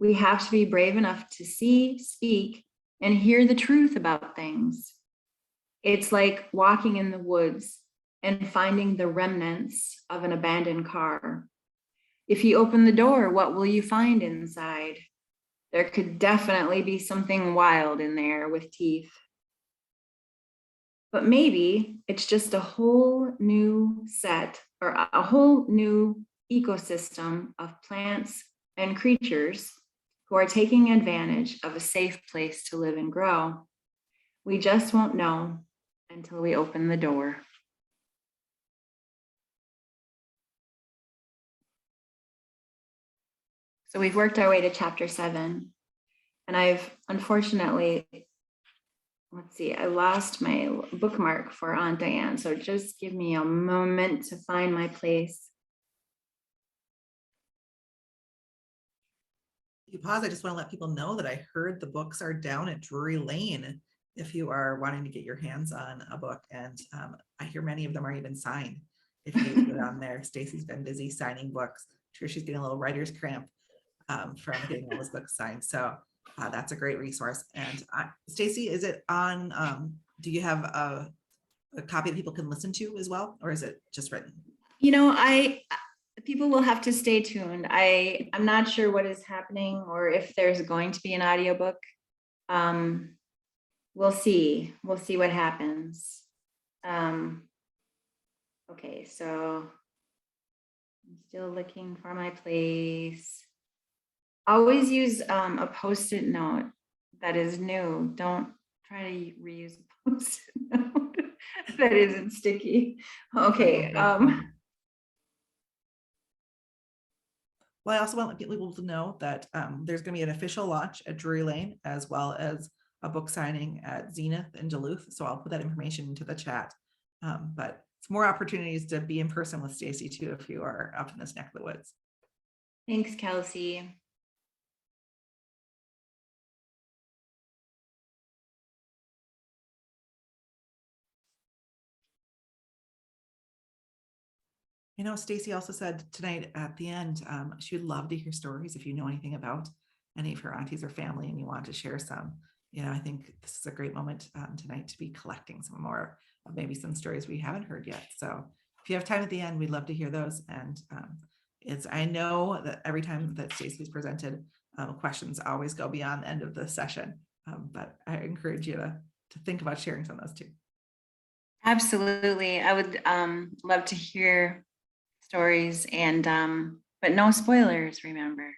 we have to be brave enough to see, speak, and hear the truth about things. It's like walking in the woods and finding the remnants of an abandoned car. If you open the door, what will you find inside? There could definitely be something wild in there with teeth. But maybe it's just a whole new set or a whole new ecosystem of plants and creatures who are taking advantage of a safe place to live and grow. We just won't know until we open the door. So we've worked our way to chapter 7, and I've unfortunately, let's see, I lost my bookmark for Aunt Diane, so just give me a moment to find my place. If you pause, I just want to let people know that I heard the books are down at Drury Lane if you are wanting to get your hands on a book, and I hear many of them are even signed. If you get on there, Staci's been busy signing books. I'm sure she's getting a little writer's cramp from getting all those books signed. So that's a great resource. And Staci, is it on, do you have a copy that people can listen to as well? Or is it just written? You know, people will have to stay tuned. I'm not sure what is happening or if there's going to be an audiobook. We'll see what happens. Okay, so I'm still looking for my place. Always use a post-it note that is new. Don't try to reuse a post-it note that isn't sticky. Okay. Well, I also want people to know that there's going to be an official launch at Drury Lane, as well as a book signing at Zenith in Duluth. So I'll put that information into the chat. But it's more opportunities to be in person with Staci too, if you are up in this neck of the woods. Thanks, Kelsey. You know, Staci also said tonight at the end, she would love to hear stories if you know anything about any of her aunties or family and you want to share some. You know, I think this is a great moment tonight to be collecting some more of maybe some stories we haven't heard yet. So if you have time at the end, we'd love to hear those. And I know that every time that Staci's presented, questions always go beyond the end of the session. But I encourage you to think about sharing some of those too. Absolutely. I would love to hear stories and but no spoilers, remember.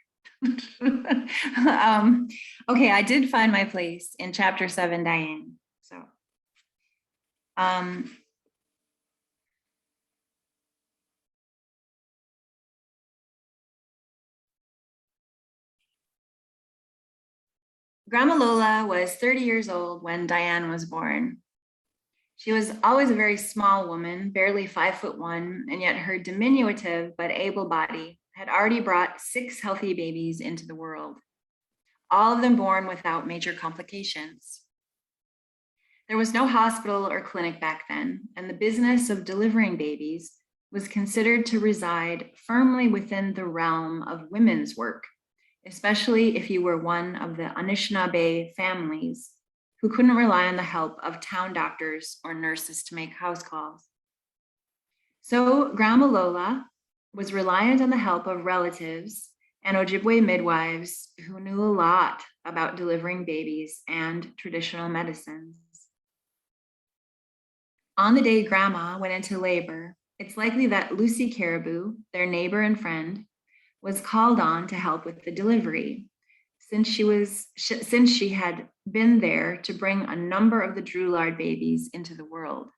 Okay, I did find my place in chapter 7, Diane. So Grandma Lola was 30 years old when Diane was born. She was always a very small woman, barely 5'1", and yet her diminutive but able body had already brought 6 healthy babies into the world, all of them born without major complications. There was no hospital or clinic back then, and the business of delivering babies was considered to reside firmly within the realm of women's work, especially if you were one of the Anishinaabe families who couldn't rely on the help of town doctors or nurses to make house calls. So Grandma Lola was reliant on the help of relatives and Ojibwe midwives who knew a lot about delivering babies and traditional medicines. On the day Grandma went into labor, it's likely that Lucy Caribou, their neighbor and friend, was called on to help with the delivery, since she had been there to bring a number of the Drouillard babies into the world.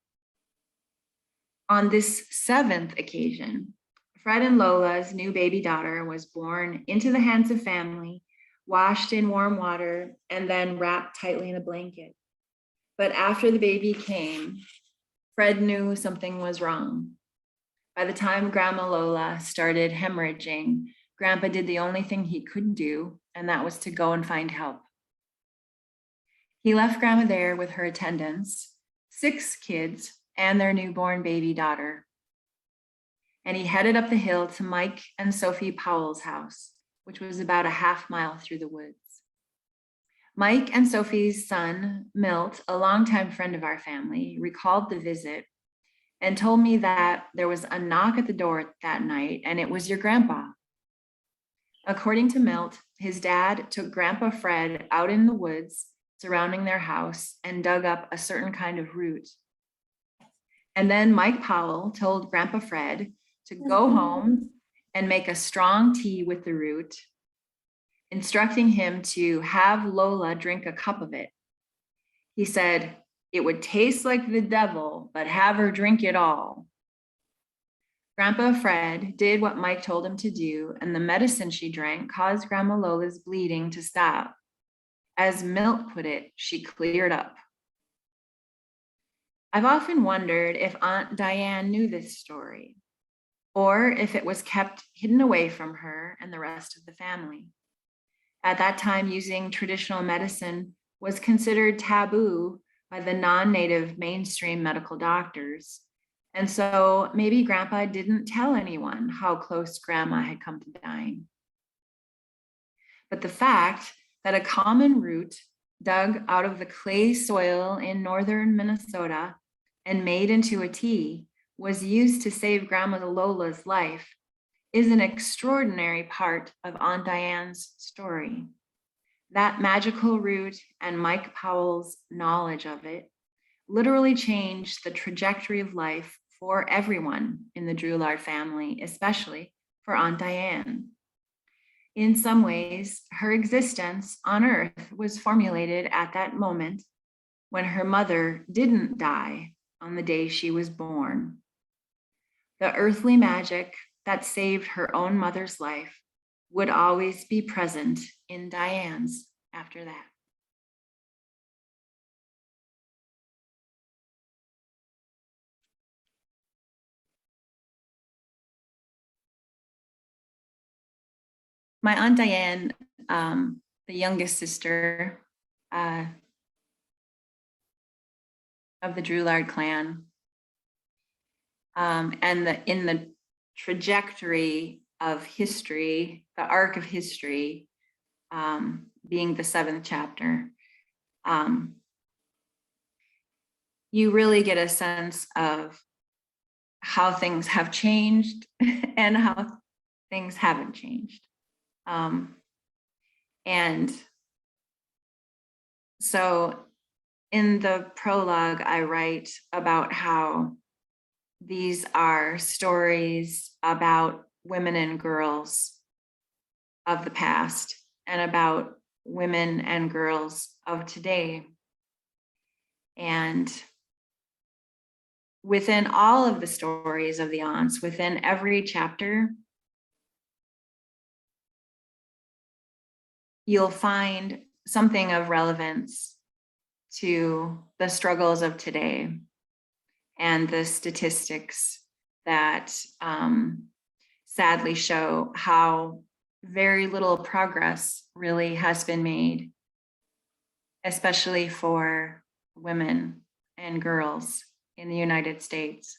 On this 7th occasion, Fred and Lola's new baby daughter was born into the hands of family, washed in warm water, and then wrapped tightly in a blanket. But after the baby came, Fred knew something was wrong. By the time Grandma Lola started hemorrhaging, Grandpa did the only thing he could do, and that was to go and find help. He left Grandma there with her attendants, 6 kids, and their newborn baby daughter. And he headed up the hill to Mike and Sophie Powell's house, which was about a half mile through the woods. Mike and Sophie's son, Milt, a longtime friend of our family, recalled the visit and told me that there was a knock at the door that night, and it was your grandpa. According to Milt, his dad took Grandpa Fred out in the woods surrounding their house and dug up a certain kind of root. And then Mike Powell told Grandpa Fred to go home and make a strong tea with the root, instructing him to have Lola drink a cup of it. He said, "It would taste like the devil, but have her drink it all." Grandpa Fred did what Mike told him to do, and the medicine she drank caused Grandma Lola's bleeding to stop. As Milt put it, she cleared up. I've often wondered if Aunt Diane knew this story, or if it was kept hidden away from her and the rest of the family. At that time, using traditional medicine was considered taboo by the non-native mainstream medical doctors. And so maybe Grandpa didn't tell anyone how close Grandma had come to dying. But the fact that a common root dug out of the clay soil in northern Minnesota and made into a tea was used to save Grandma Lola's life is an extraordinary part of Aunt Diane's story. That magical root and Mike Powell's knowledge of it literally changed the trajectory of life for everyone in the Drouillard family, especially for Aunt Diane. In some ways, her existence on Earth was formulated at that moment when her mother didn't die on the day she was born. The earthly magic that saved her own mother's life would always be present in Diane's after that. My Aunt Diane, the youngest sister of the Drouillard clan, and in the trajectory of history, the arc of history, being the 7th chapter, you really get a sense of how things have changed and how things haven't changed. And so in the prologue, I write about how these are stories about women and girls of the past and about women and girls of today. And within all of the stories of the aunts, within every chapter, you'll find something of relevance to the struggles of today and the statistics that sadly show how very little progress really has been made, especially for women and girls in the United States.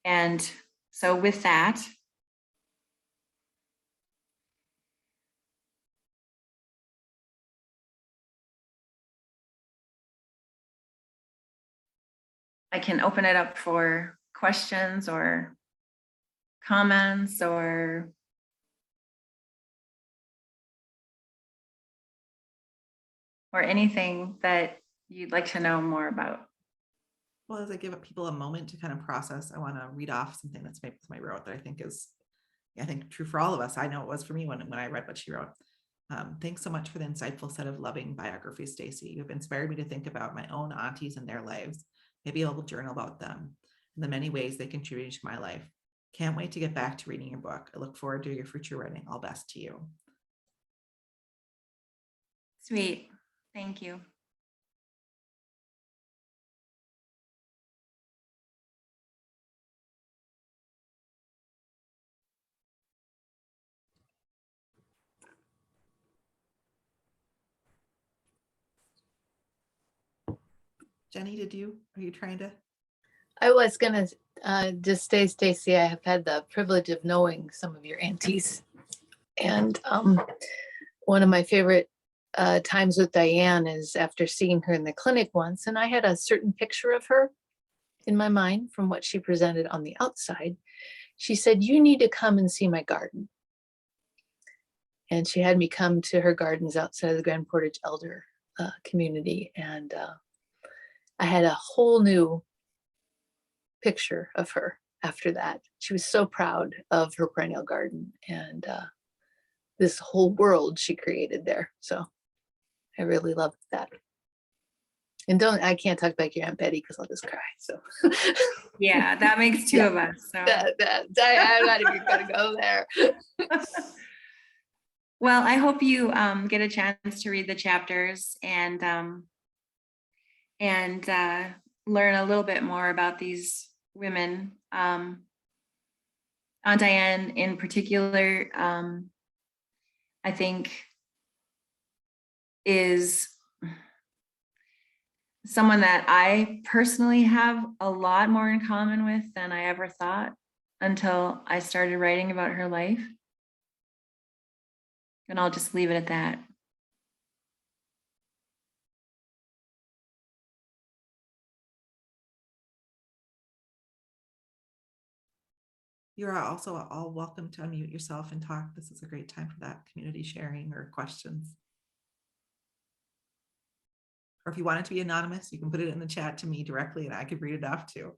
And so with that, I can open it up for questions or comments or anything that you'd like to know more about. Well, as I give people a moment to kind of process, I want to read off something that's my wrote that I think is, I think, true for all of us. I know it was for me when I read what she wrote. Thanks so much for the insightful set of loving biographies, Staci. You've inspired me to think about my own aunties and their lives. Maybe I will journal about them and the many ways they contributed to my life. Can't wait to get back to reading your book. I look forward to your future writing. All best to you. Sweet. Thank you. Jenny, are you trying to? I was going to just say, Staci, I have had the privilege of knowing some of your aunties. And one of my favorite times with Diane is after seeing her in the clinic once, and I had a certain picture of her in my mind from what she presented on the outside. She said, "You need to come and see my garden." And she had me come to her gardens outside of the Grand Portage Elder community. And I had a whole new picture of her after that. She was so proud of her perennial garden and this whole world she created there. So I really loved that. And I can't talk about your Aunt Betty because I'll just cry. So yeah, that makes two of us. So I'm not even gonna go there. Well, I hope you get a chance to read the chapters and learn a little bit more about these women. Aunt Diane in particular, I think is someone that I personally have a lot more in common with than I ever thought until I started writing about her life. And I'll just leave it at that. You're also all welcome to unmute yourself and talk. This is a great time for that community sharing or questions. Or if you want it to be anonymous, you can put it in the chat to me directly and I could read it off too.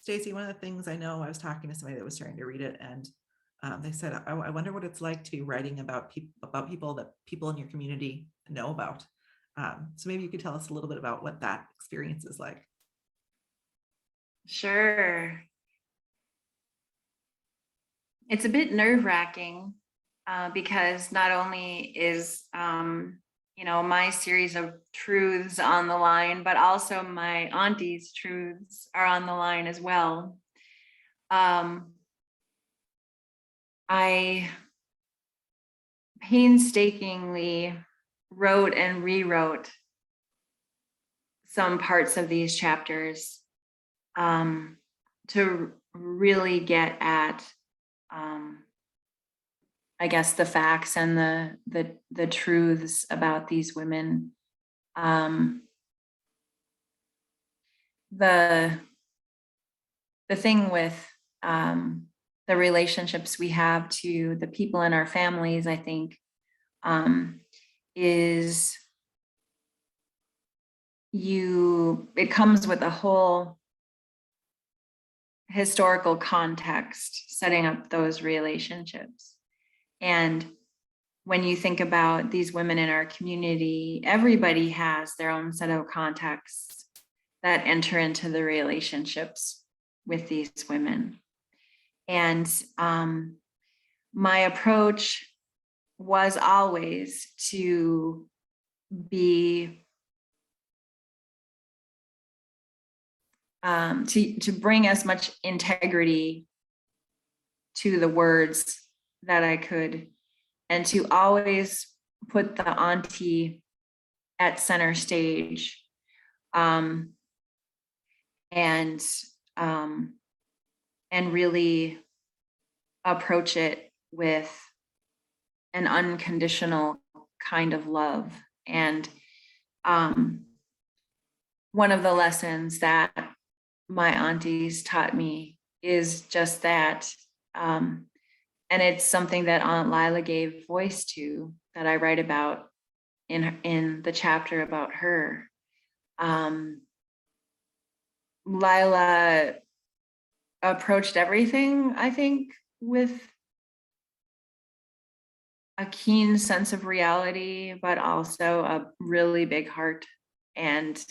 Staci, one of the things I know, I was talking to somebody that was trying to read it, and they said, I wonder what it's like to be writing about people that people in your community know about. So maybe you could tell us a little bit about what that experience is like. Sure. It's a bit nerve-wracking because not only is my series of truths on the line, but also my auntie's truths are on the line as well. I painstakingly wrote and rewrote some parts of these chapters to really get at I guess the facts and the truths about these women. The thing with the relationships we have to the people in our families, I think, is it comes with a whole historical context setting up those relationships. And when you think about these women in our community, everybody has their own set of contexts that enter into the relationships with these women. And my approach was always to be to bring as much integrity to the words that I could, and to always put the auntie at center stage, and really approach it with an unconditional kind of love. And one of the lessons that my aunties taught me is just that. And it's something that Aunt Lila gave voice to, that I write about in the chapter about her. Lila approached everything, I think, with a keen sense of reality, but also a really big heart. And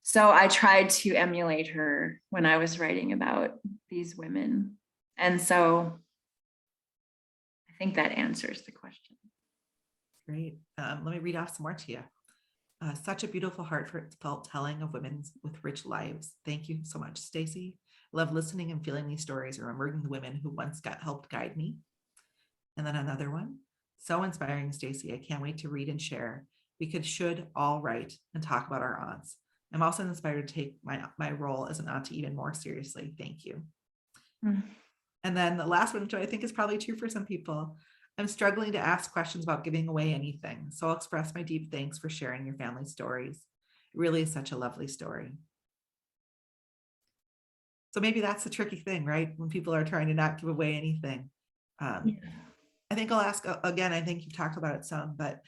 so I tried to emulate her when I was writing about these women. And so I think that answers the question. Great. Let me read off some more to you. Such a beautiful, heartfelt telling of women with rich lives. Thank you so much, Staci. Love listening and feeling these stories, remembering the women who once helped guide me. And then another one. So inspiring, Staci. I can't wait to read and share. We should all write and talk about our aunts. I'm also inspired to take my role as an auntie even more seriously. Thank you. And then the last one, which I think is probably true for some people. I'm struggling to ask questions about giving away anything, so I'll express my deep thanks for sharing your family stories. It really is such a lovely story. So maybe that's the tricky thing, right? When people are trying to not give away anything. I think I'll ask again, I think you've talked about it some, but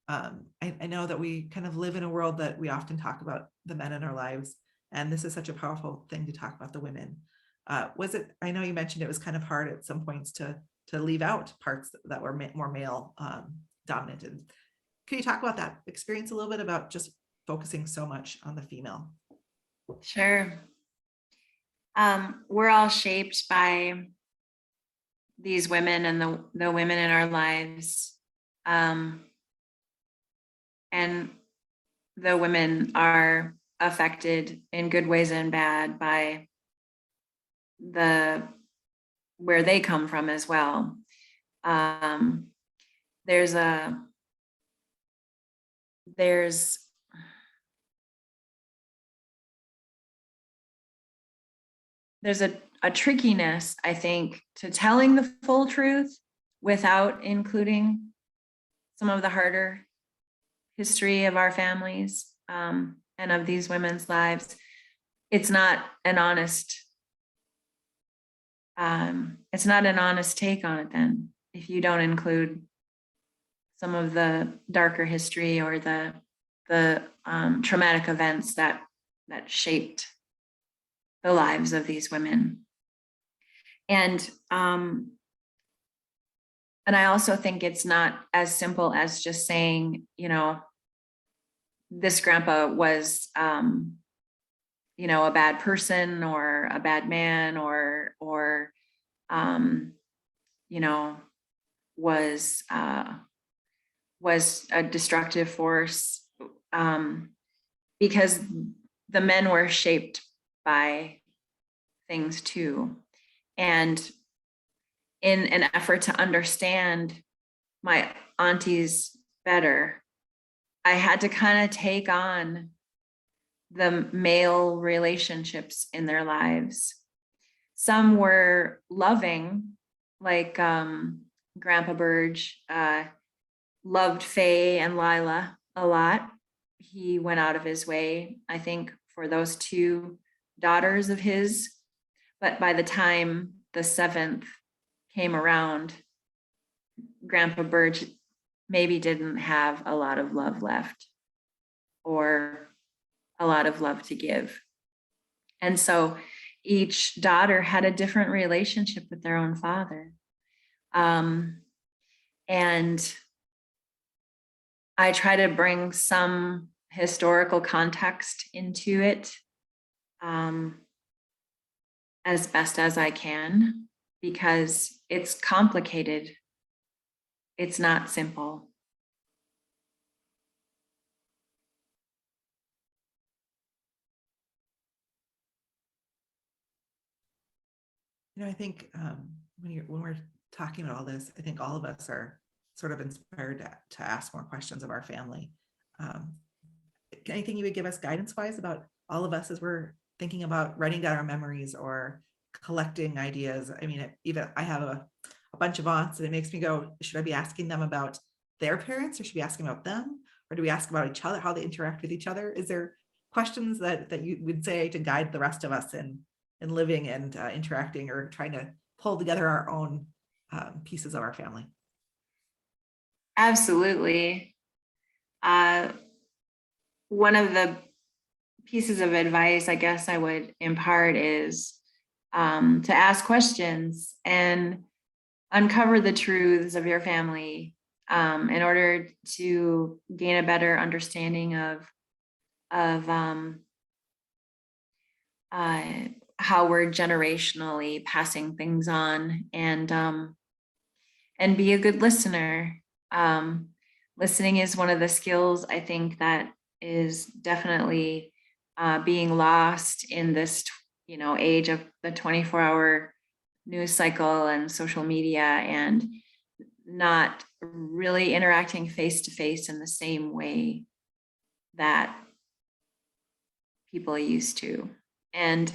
I know that we kind of live in a world that we often talk about the men in our lives, and this is such a powerful thing to talk about the women. Was it, I know you mentioned it was kind of hard at some points to leave out parts that were more male dominated. Can you talk about that experience a little bit, about just focusing so much on the female? Sure. We're all shaped by these women and the women in our lives. And the women are affected in good ways and bad by where they come from as well. There's a trickiness, I think, to telling the full truth without including some of the harder history of our families, and of these women's lives. It's not an honest take on it then, if you don't include some of the darker history or the traumatic events that shaped the lives of these women. And I also think it's not as simple as just saying, this grandpa was, a bad person or a bad man or was a destructive force, because the men were shaped by things too. And in an effort to understand my aunties better, I had to kind of take on the male relationships in their lives. Some were loving, like Grandpa Burge loved Faye and Lila a lot. He went out of his way, I think, for those two daughters of his. But by the time the seventh came around, Grandpa Burge maybe didn't have a lot of love left or a lot of love to give. And so each daughter had a different relationship with their own father. And I try to bring some historical context into it as best as I can, because it's complicated. It's not simple. I think when we're talking about all this, I think all of us are sort of inspired to ask more questions of our family. Um, Anything you would give us guidance wise about all of us as we're thinking about writing down our memories or collecting ideas? I mean, even I have a bunch of aunts, and it makes me go, should I be asking them about their parents, or should we be asking about them? Or do we ask about each other, how they interact with each other? Is there questions that you would say to guide the rest of us in living and interacting, or trying to pull together our own pieces of our family? Absolutely. One of the pieces of advice I guess I would impart is to ask questions and uncover the truths of your family in order to gain a better understanding of how we're generationally passing things on, and be a good listener. Listening is one of the skills I think that is definitely being lost in this, age of the 24-hour news cycle and social media, and not really interacting face to face in the same way that people used to. And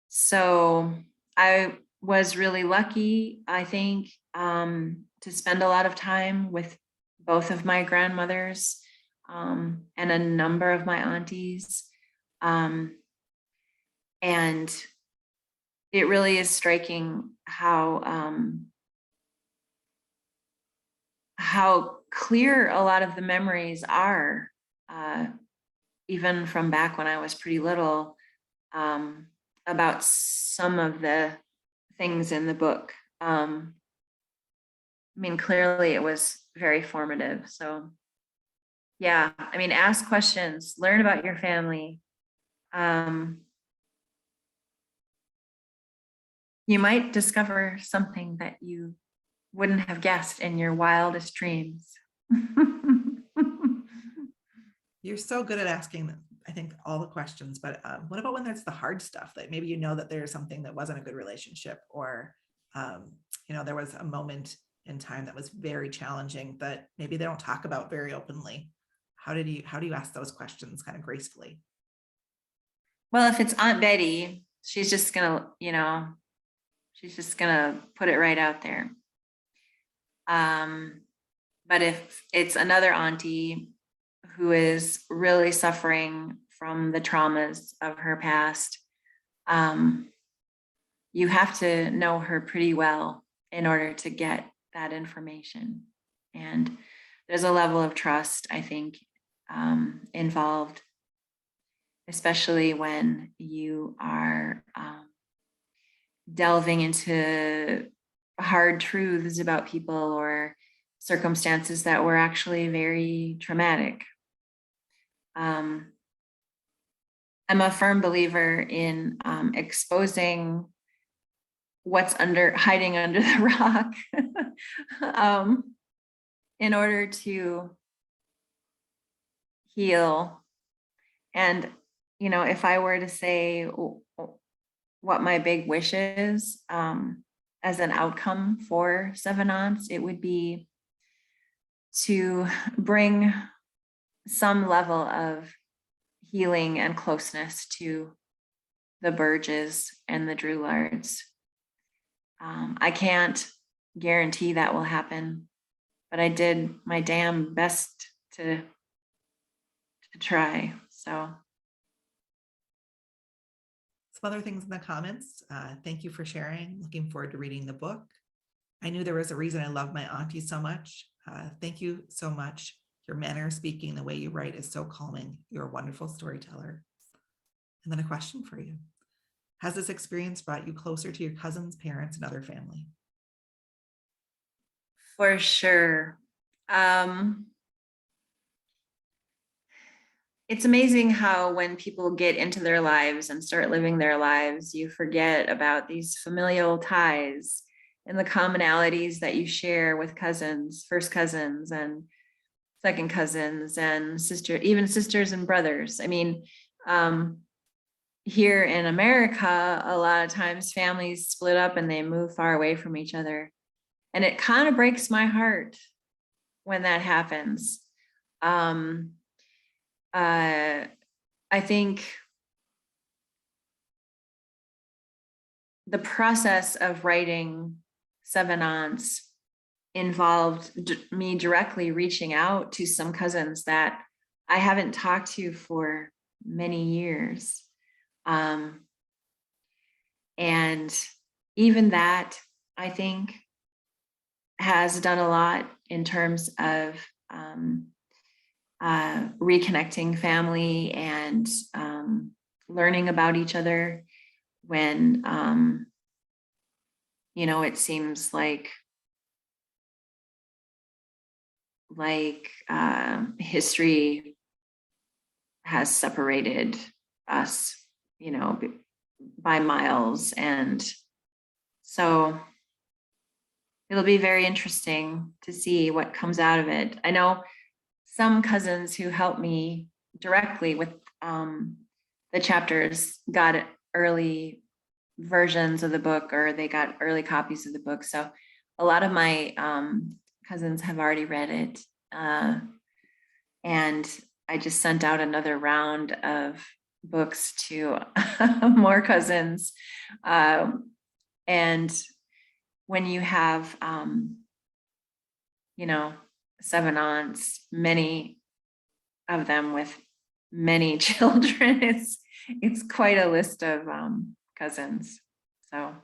so I was really lucky, I think, to spend a lot of time with both of my grandmothers and a number of my aunties. And it really is striking how clear a lot of the memories are, even from back when I was pretty little, about some of the things in the book. I mean, clearly it was very formative. So yeah, I mean, ask questions, learn about your family. You might discover something that you wouldn't have guessed in your wildest dreams. You're so good at asking, I think, all the questions, but what about when there's the hard stuff that maybe that there's something that wasn't a good relationship, or there was a moment in time that was very challenging that maybe they don't talk about very openly? How do you ask those questions kind of gracefully? Well, if it's Aunt Betty, she's just gonna put it right out there. But if it's another auntie who is really suffering from the traumas of her past, you have to know her pretty well in order to get that information. And there's a level of trust, I think, involved, especially when you are delving into hard truths about people or circumstances that were actually very traumatic. I'm a firm believer in exposing what's hiding under the rock in order to heal. And, if I were to say what my big wish is as an outcome for Seven Aunts, it would be to bring some level of healing and closeness to the Burges and the Drouillards. I can't guarantee that will happen, but I did my damn best to try. So some other things in the comments. Thank you for sharing. Looking forward to reading the book. I knew there was a reason I love my auntie so much. Thank you so much. Your manner of speaking, the way you write is so calming. You're a wonderful storyteller. And then a question for you. Has this experience brought you closer to your cousins, parents, and other family? For sure. It's amazing how when people get into their lives and start living their lives, you forget about these familial ties and the commonalities that you share with cousins, first cousins and second cousins and even sisters and brothers. I mean, here in America, a lot of times families split up and they move far away from each other. And it kind of breaks my heart when that happens. I think the process of writing Seven Aunts involved me directly reaching out to some cousins that I haven't talked to for many years. And even that, I think, has done a lot in terms of reconnecting family and learning about each other when, it seems like history has separated us, by miles. And so it'll be very interesting to see what comes out of it. I know some cousins who helped me directly with the chapters got early versions of the book, or they got early copies of the book. So a lot of my cousins have already read it. And I just sent out another round of books to more cousins. And when you have, seven aunts, many of them with many children, it's quite a list of cousins. So.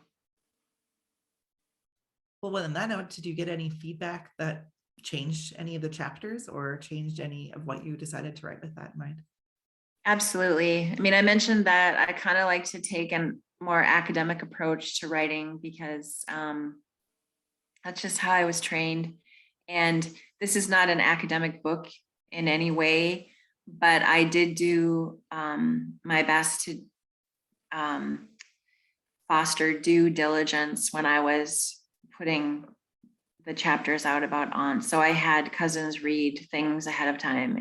Well, on that note, did you get any feedback that changed any of the chapters or changed any of what you decided to write with that in mind? Absolutely. I mean, I mentioned that I kind of like to take a more academic approach to writing because that's just how I was trained. And this is not an academic book in any way, but I did do my best to foster due diligence when I was putting the chapters out about aunts. So I had cousins read things ahead of time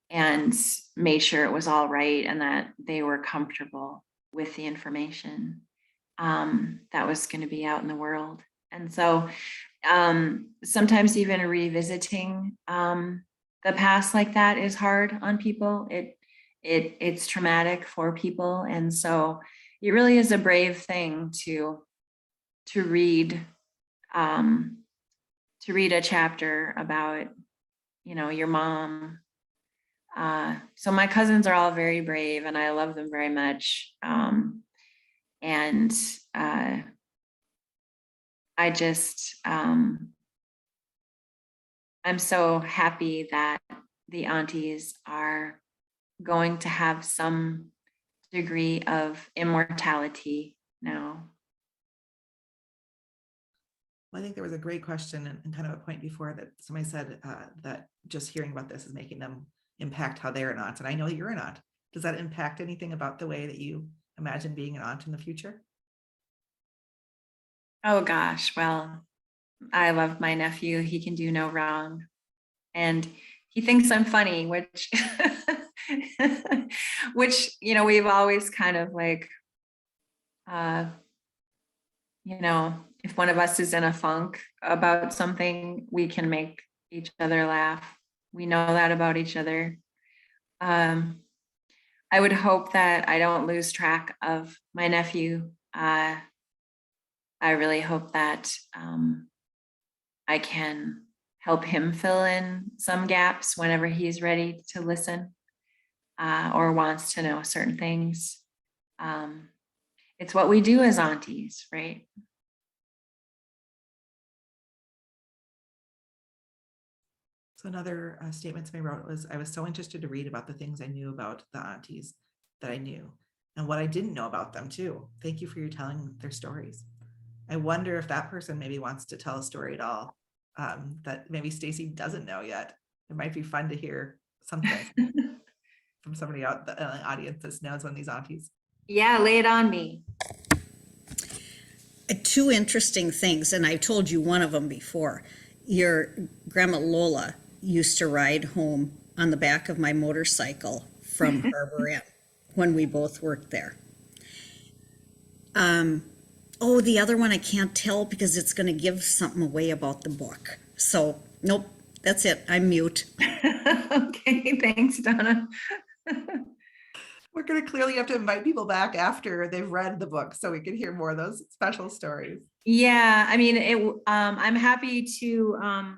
and made sure it was all right and that they were comfortable with the information that was going to be out in the world. And so sometimes even revisiting the past like that is hard on people. It's traumatic for people. And so it really is a brave thing to read a chapter about, your mom. So my cousins are all very brave and I love them very much. And I just, I'm so happy that the aunties are going to have some degree of immortality now. Well, I think there was a great question and kind of a point before that somebody said that just hearing about this is making them impact how they're an aunt. And I know you're an aunt. Does that impact anything about the way that you imagine being an aunt in the future? Oh gosh, well, I love my nephew. He can do no wrong. And he thinks I'm funny, which, we've always kind of like, if one of us is in a funk about something, we can make each other laugh. We know that about each other. I would hope that I don't lose track of my nephew. I really hope that I can help him fill in some gaps whenever he's ready to listen or wants to know certain things. It's what we do as aunties, right? So another statement somebody wrote was, I was so interested to read about the things I knew about the aunties that I knew and what I didn't know about them too. Thank you for your telling their stories. I wonder if that person maybe wants to tell a story at all that maybe Staci doesn't know yet. It might be fun to hear something from somebody out the audience that knows one of these aunties. Yeah, lay it on me. Two interesting things, and I told you one of them before. Your grandma Lola used to ride home on the back of my motorcycle from Harbor Inn. when we both worked there. Oh, the other one I can't tell because it's going to give something away about the book. So, nope, that's it. I'm mute. Okay, thanks, Donna. We're going to clearly have to invite people back after they've read the book so we can hear more of those special stories. Yeah, I mean, I'm happy to,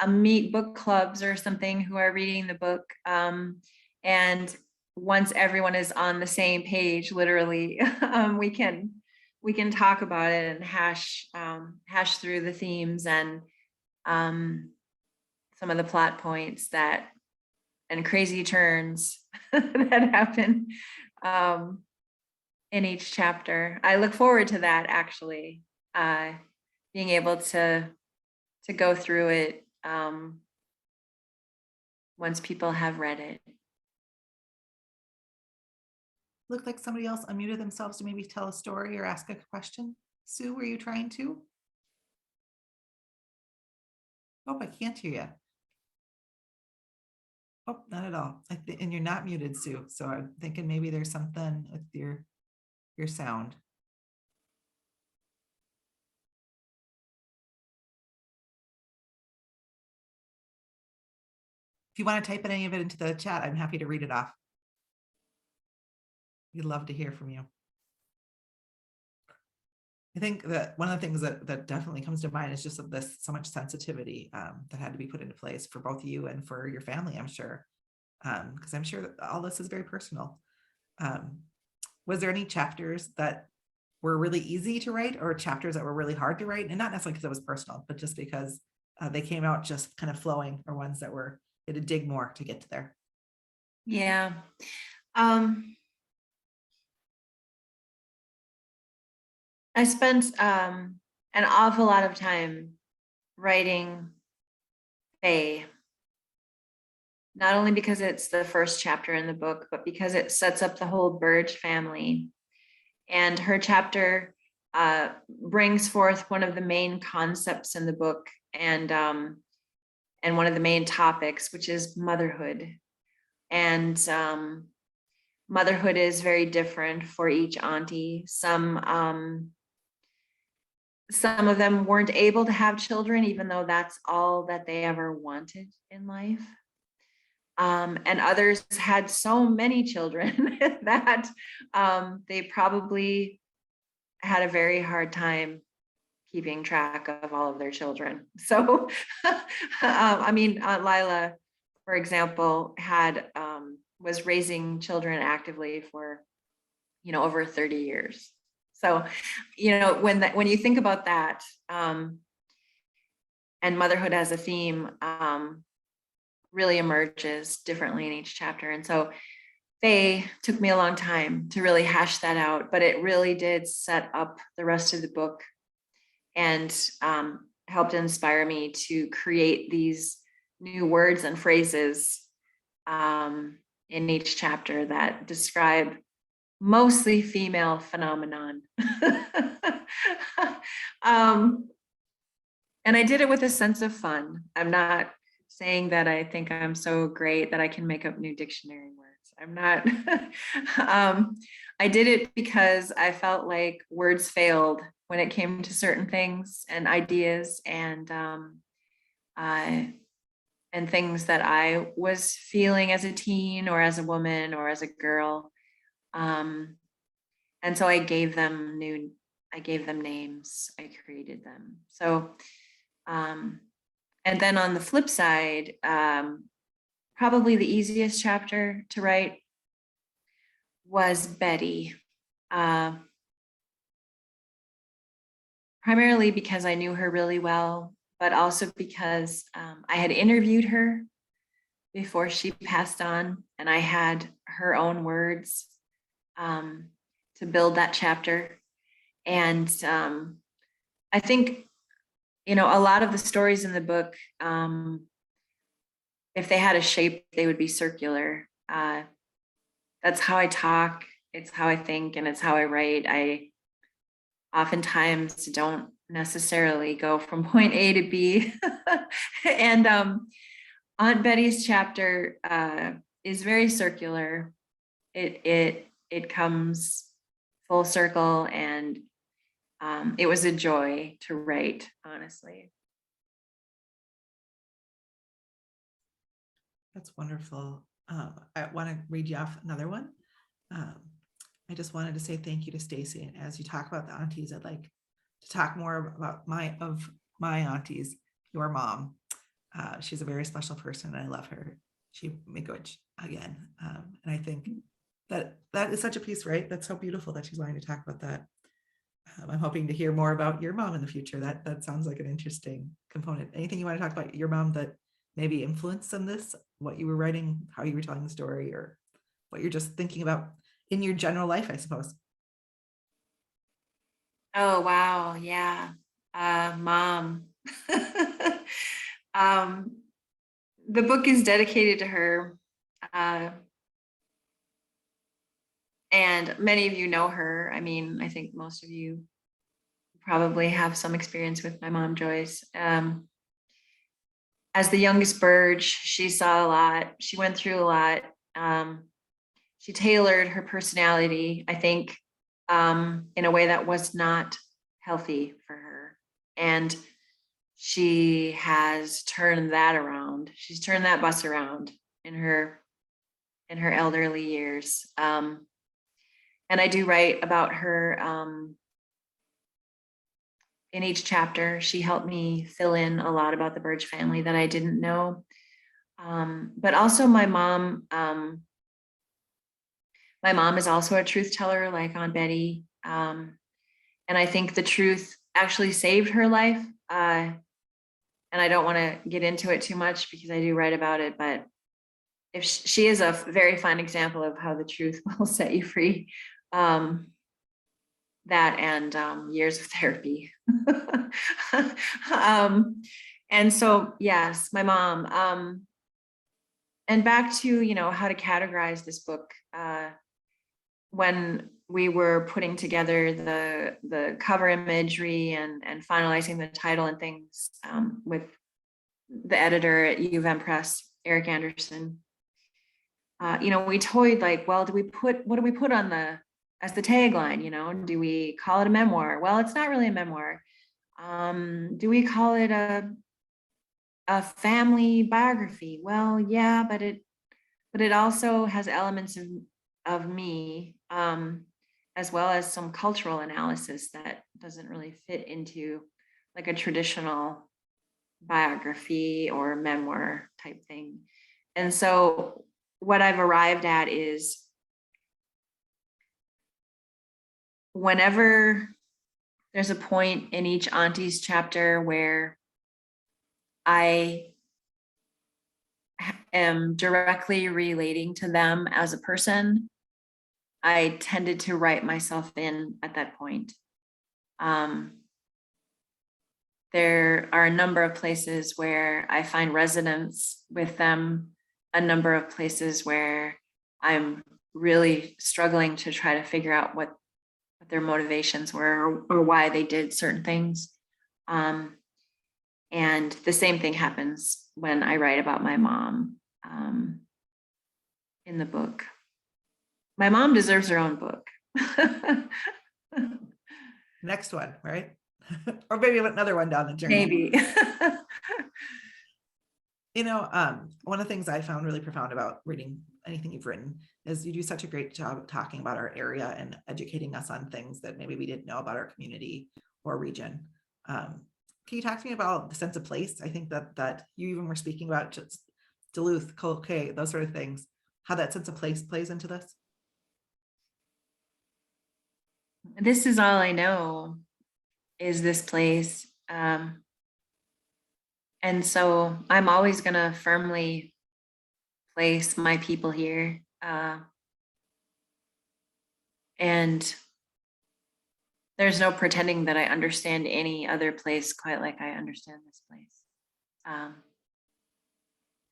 meet book clubs or something who are reading the book. And once everyone is on the same page, literally, we can talk about it and hash through the themes and some of the plot points and crazy turns that happen in each chapter. I look forward to that, actually, being able to go through it once people have read it. Looked like somebody else unmuted themselves to maybe tell a story or ask a question. Sue, were you trying to? Oh, I can't hear you. Oh, not at all. And you're not muted, Sue. So I'm thinking maybe there's something with your sound. If you want to type any of it into the chat, I'm happy to read it off. We'd love to hear from you. I think that one of the things that definitely comes to mind is just this so much sensitivity that had to be put into place for both you and for your family, I'm sure. Because I'm sure that all this is very personal. Was there any chapters that were really easy to write or chapters that were really hard to write? And not necessarily because it was personal, but just because they came out just kind of flowing, or ones that were, they had to dig more to get to there? Yeah. I spent an awful lot of time writing Faye, not only because it's the first chapter in the book, but because it sets up the whole Burge family. And her chapter brings forth one of the main concepts in the book, and one of the main topics, which is motherhood. And motherhood is very different for each auntie. Some of them weren't able to have children, even though that's all that they ever wanted in life. And others had so many children that they probably had a very hard time keeping track of all of their children. So, Lila, for example, was raising children actively for, over 30 years. So, when you think about that, and motherhood as a theme, really emerges differently in each chapter. And so Faye took me a long time to really hash that out, but it really did set up the rest of the book and helped inspire me to create these new words and phrases in each chapter that describe mostly female phenomenon. And I did it with a sense of fun. I'm not saying that I think I'm so great that I can make up new dictionary words. I'm not. I did it because I felt like words failed when it came to certain things and ideas and things that I was feeling as a teen or as a woman or as a girl. And so I gave them names, I created them. So, and then on the flip side, probably the easiest chapter to write was Betty. Primarily because I knew her really well, but also because I had interviewed her before she passed on, and I had her own words to build that chapter. And I think, a lot of the stories in the book, if they had a shape, they would be circular. That's how I talk, it's how I think, and it's how I write. I oftentimes don't necessarily go from point A to B. And Aunt Betty's chapter is very circular. it comes full circle, and it was a joy to write, honestly. That's wonderful. I want to read you off another one. I just wanted to say thank you to Staci. And as you talk about the aunties, I'd like to talk more about my aunties, your mom. She's a very special person, and I love her. She Miigwech again. And I think that is such a piece, right? That's so beautiful that she's wanting to talk about that. I'm hoping to hear more about your mom in the future. That sounds like an interesting component. Anything you want to talk about your mom that maybe influenced on this, what you were writing, how you were telling the story, or what you're just thinking about in your general life, I suppose? Oh, wow. Yeah. Mom. um, the book is dedicated to her. And many of you know her. I mean, I think most of you probably have some experience with my mom, Joyce. As the youngest Burge, she saw a lot. She went through a lot. She tailored her personality, I think, in a way that was not healthy for her. And she has turned that around. She's turned that bus around in her elderly years. And I do write about her in each chapter. She helped me fill in a lot about the Burge family that I didn't know. But also my mom is also a truth teller, like Aunt Betty. And I think the truth actually saved her life. And I don't want to get into it too much because I do write about it, but if she is a very fine example of how the truth will set you free. That and years of therapy. And so, yes, my mom. And back to, how to categorize this book. When we were putting together the cover imagery and finalizing the title and things with the editor at U of M Press, Eric Anderson, we toyed like, well, what do we put on as the tagline? Do we call it a memoir? Well, it's not really a memoir. Do we call it a family biography? Well, yeah, but it also has elements of me, as well as some cultural analysis that doesn't really fit into like a traditional biography or memoir type thing. And so what I've arrived at is whenever there's a point in each Auntie's chapter where I am directly relating to them as a person, I tended to write myself in at that point. There are a number of places where I find resonance with them, a number of places where I'm really struggling to try to figure out what their motivations were or why they did certain things. And the same thing happens when I write about my mom in the book. My mom deserves her own book. Next one, right? Or maybe another one down the journey. Maybe. One of the things I found really profound about reading anything you've written is you do such a great job of talking about our area and educating us on things that maybe we didn't know about our community or region. Can you talk to me about the sense of place? I think that you even were speaking about just Duluth, Coloquet, those sort of things, how that sense of place plays into this. This is all I know is this place. And so I'm always going to firmly place my people here. And there's no pretending that I understand any other place quite like I understand this place.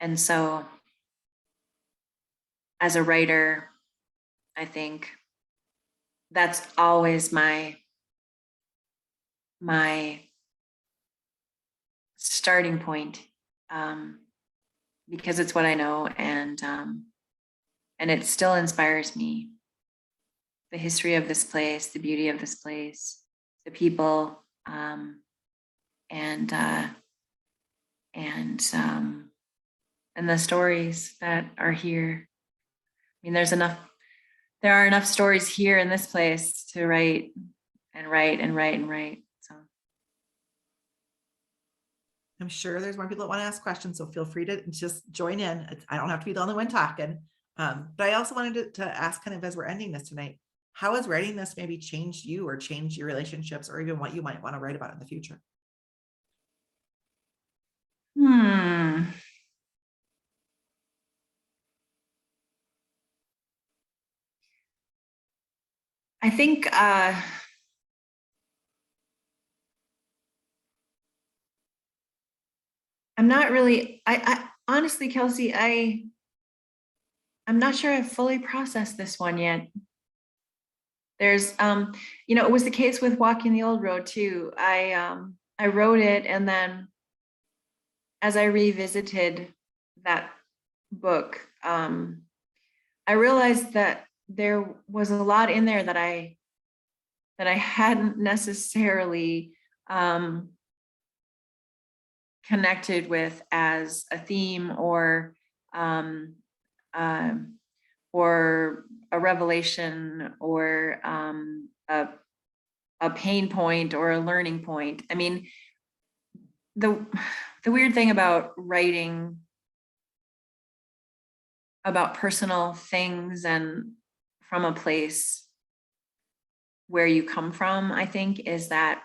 And so as a writer, I think that's always my starting point, because it's what I know, and and it still inspires me. The history of this place, the beauty of this place, the people, and the stories that are here. I mean, there are enough stories here in this place to write and write and write and write. So I'm sure there's more people that want to ask questions, so feel free to just join in. I don't have to be the only one talking. But I also wanted to ask, kind of as we're ending this tonight, how has writing this maybe changed you or changed your relationships, or even what you might want to write about in the future? I think I'm not really, I honestly, Kelsey, I'm not sure I've fully processed this one yet. There's, it was the case with Walking the Old Road too. I wrote it, and then as I revisited that book, I realized that there was a lot in there that I hadn't necessarily connected with as a theme or a revelation or a pain point or a learning point. I mean, the weird thing about writing about personal things and from a place where you come from, I think, is that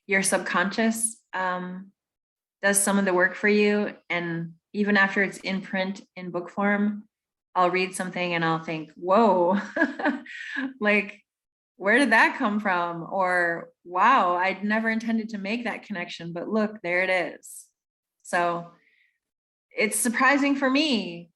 your subconscious does some of the work for you. And even after it's in print in book form, I'll read something and I'll think, whoa, like, where did that come from? Or, wow, I'd never intended to make that connection, but look, there it is. So it's surprising for me.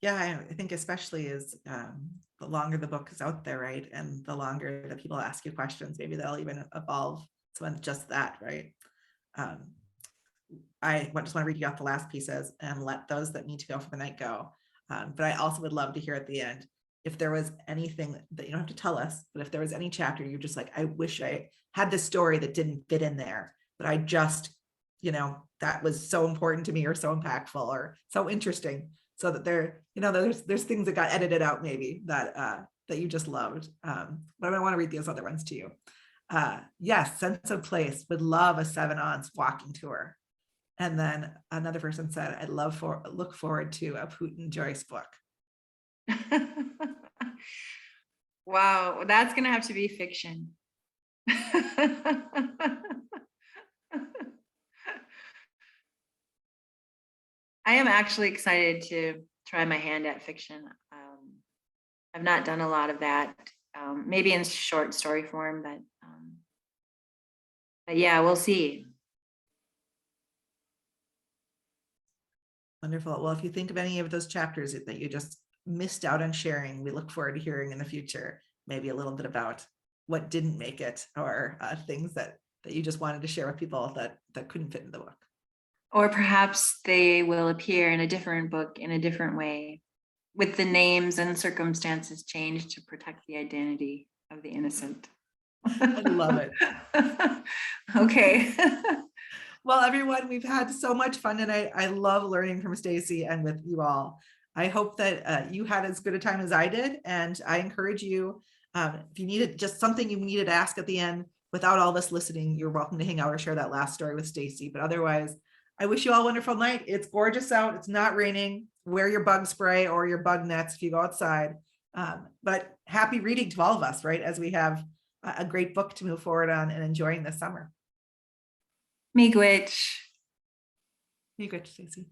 Yeah, I think especially as the longer the book is out there, right? And the longer that people ask you questions, maybe they'll even evolve to just that, right? I just want to read you off the last pieces and let those that need to go for the night go. But I also would love to hear at the end, if there was anything that you don't have to tell us, but if there was any chapter you're just like, I wish I had this story that didn't fit in there, but I just, that was so important to me or so impactful or so interesting. So that there's things that got edited out maybe that you just loved. But I want to read those other ones to you. Yes, sense of place, would love a 7-ounce walking tour. And then another person said, I'd look forward to a Putin Joyce book. Wow, that's gonna have to be fiction. I am actually excited to try my hand at fiction. I've not done a lot of that, maybe in short story form, but yeah, we'll see. Wonderful. Well, if you think of any of those chapters that you just missed out on sharing, we look forward to hearing in the future, maybe a little bit about what didn't make it, or things that you just wanted to share with people that couldn't fit in the book. Or perhaps they will appear in a different book in a different way, with the names and circumstances changed to protect the identity of the innocent. I love it. Okay. Well, everyone, we've had so much fun tonight. I love learning from Staci and with you all. I hope that you had as good a time as I did. And I encourage you, if you needed just something you needed to ask at the end without all this listening, you're welcome to hang out or share that last story with Staci. But otherwise, I wish you all a wonderful night. It's gorgeous out. It's not raining. Wear your bug spray or your bug nets if you go outside. But happy reading to all of us, right? As we have a great book to move forward on and enjoying this summer. Miigwech. Miigwech, Staci.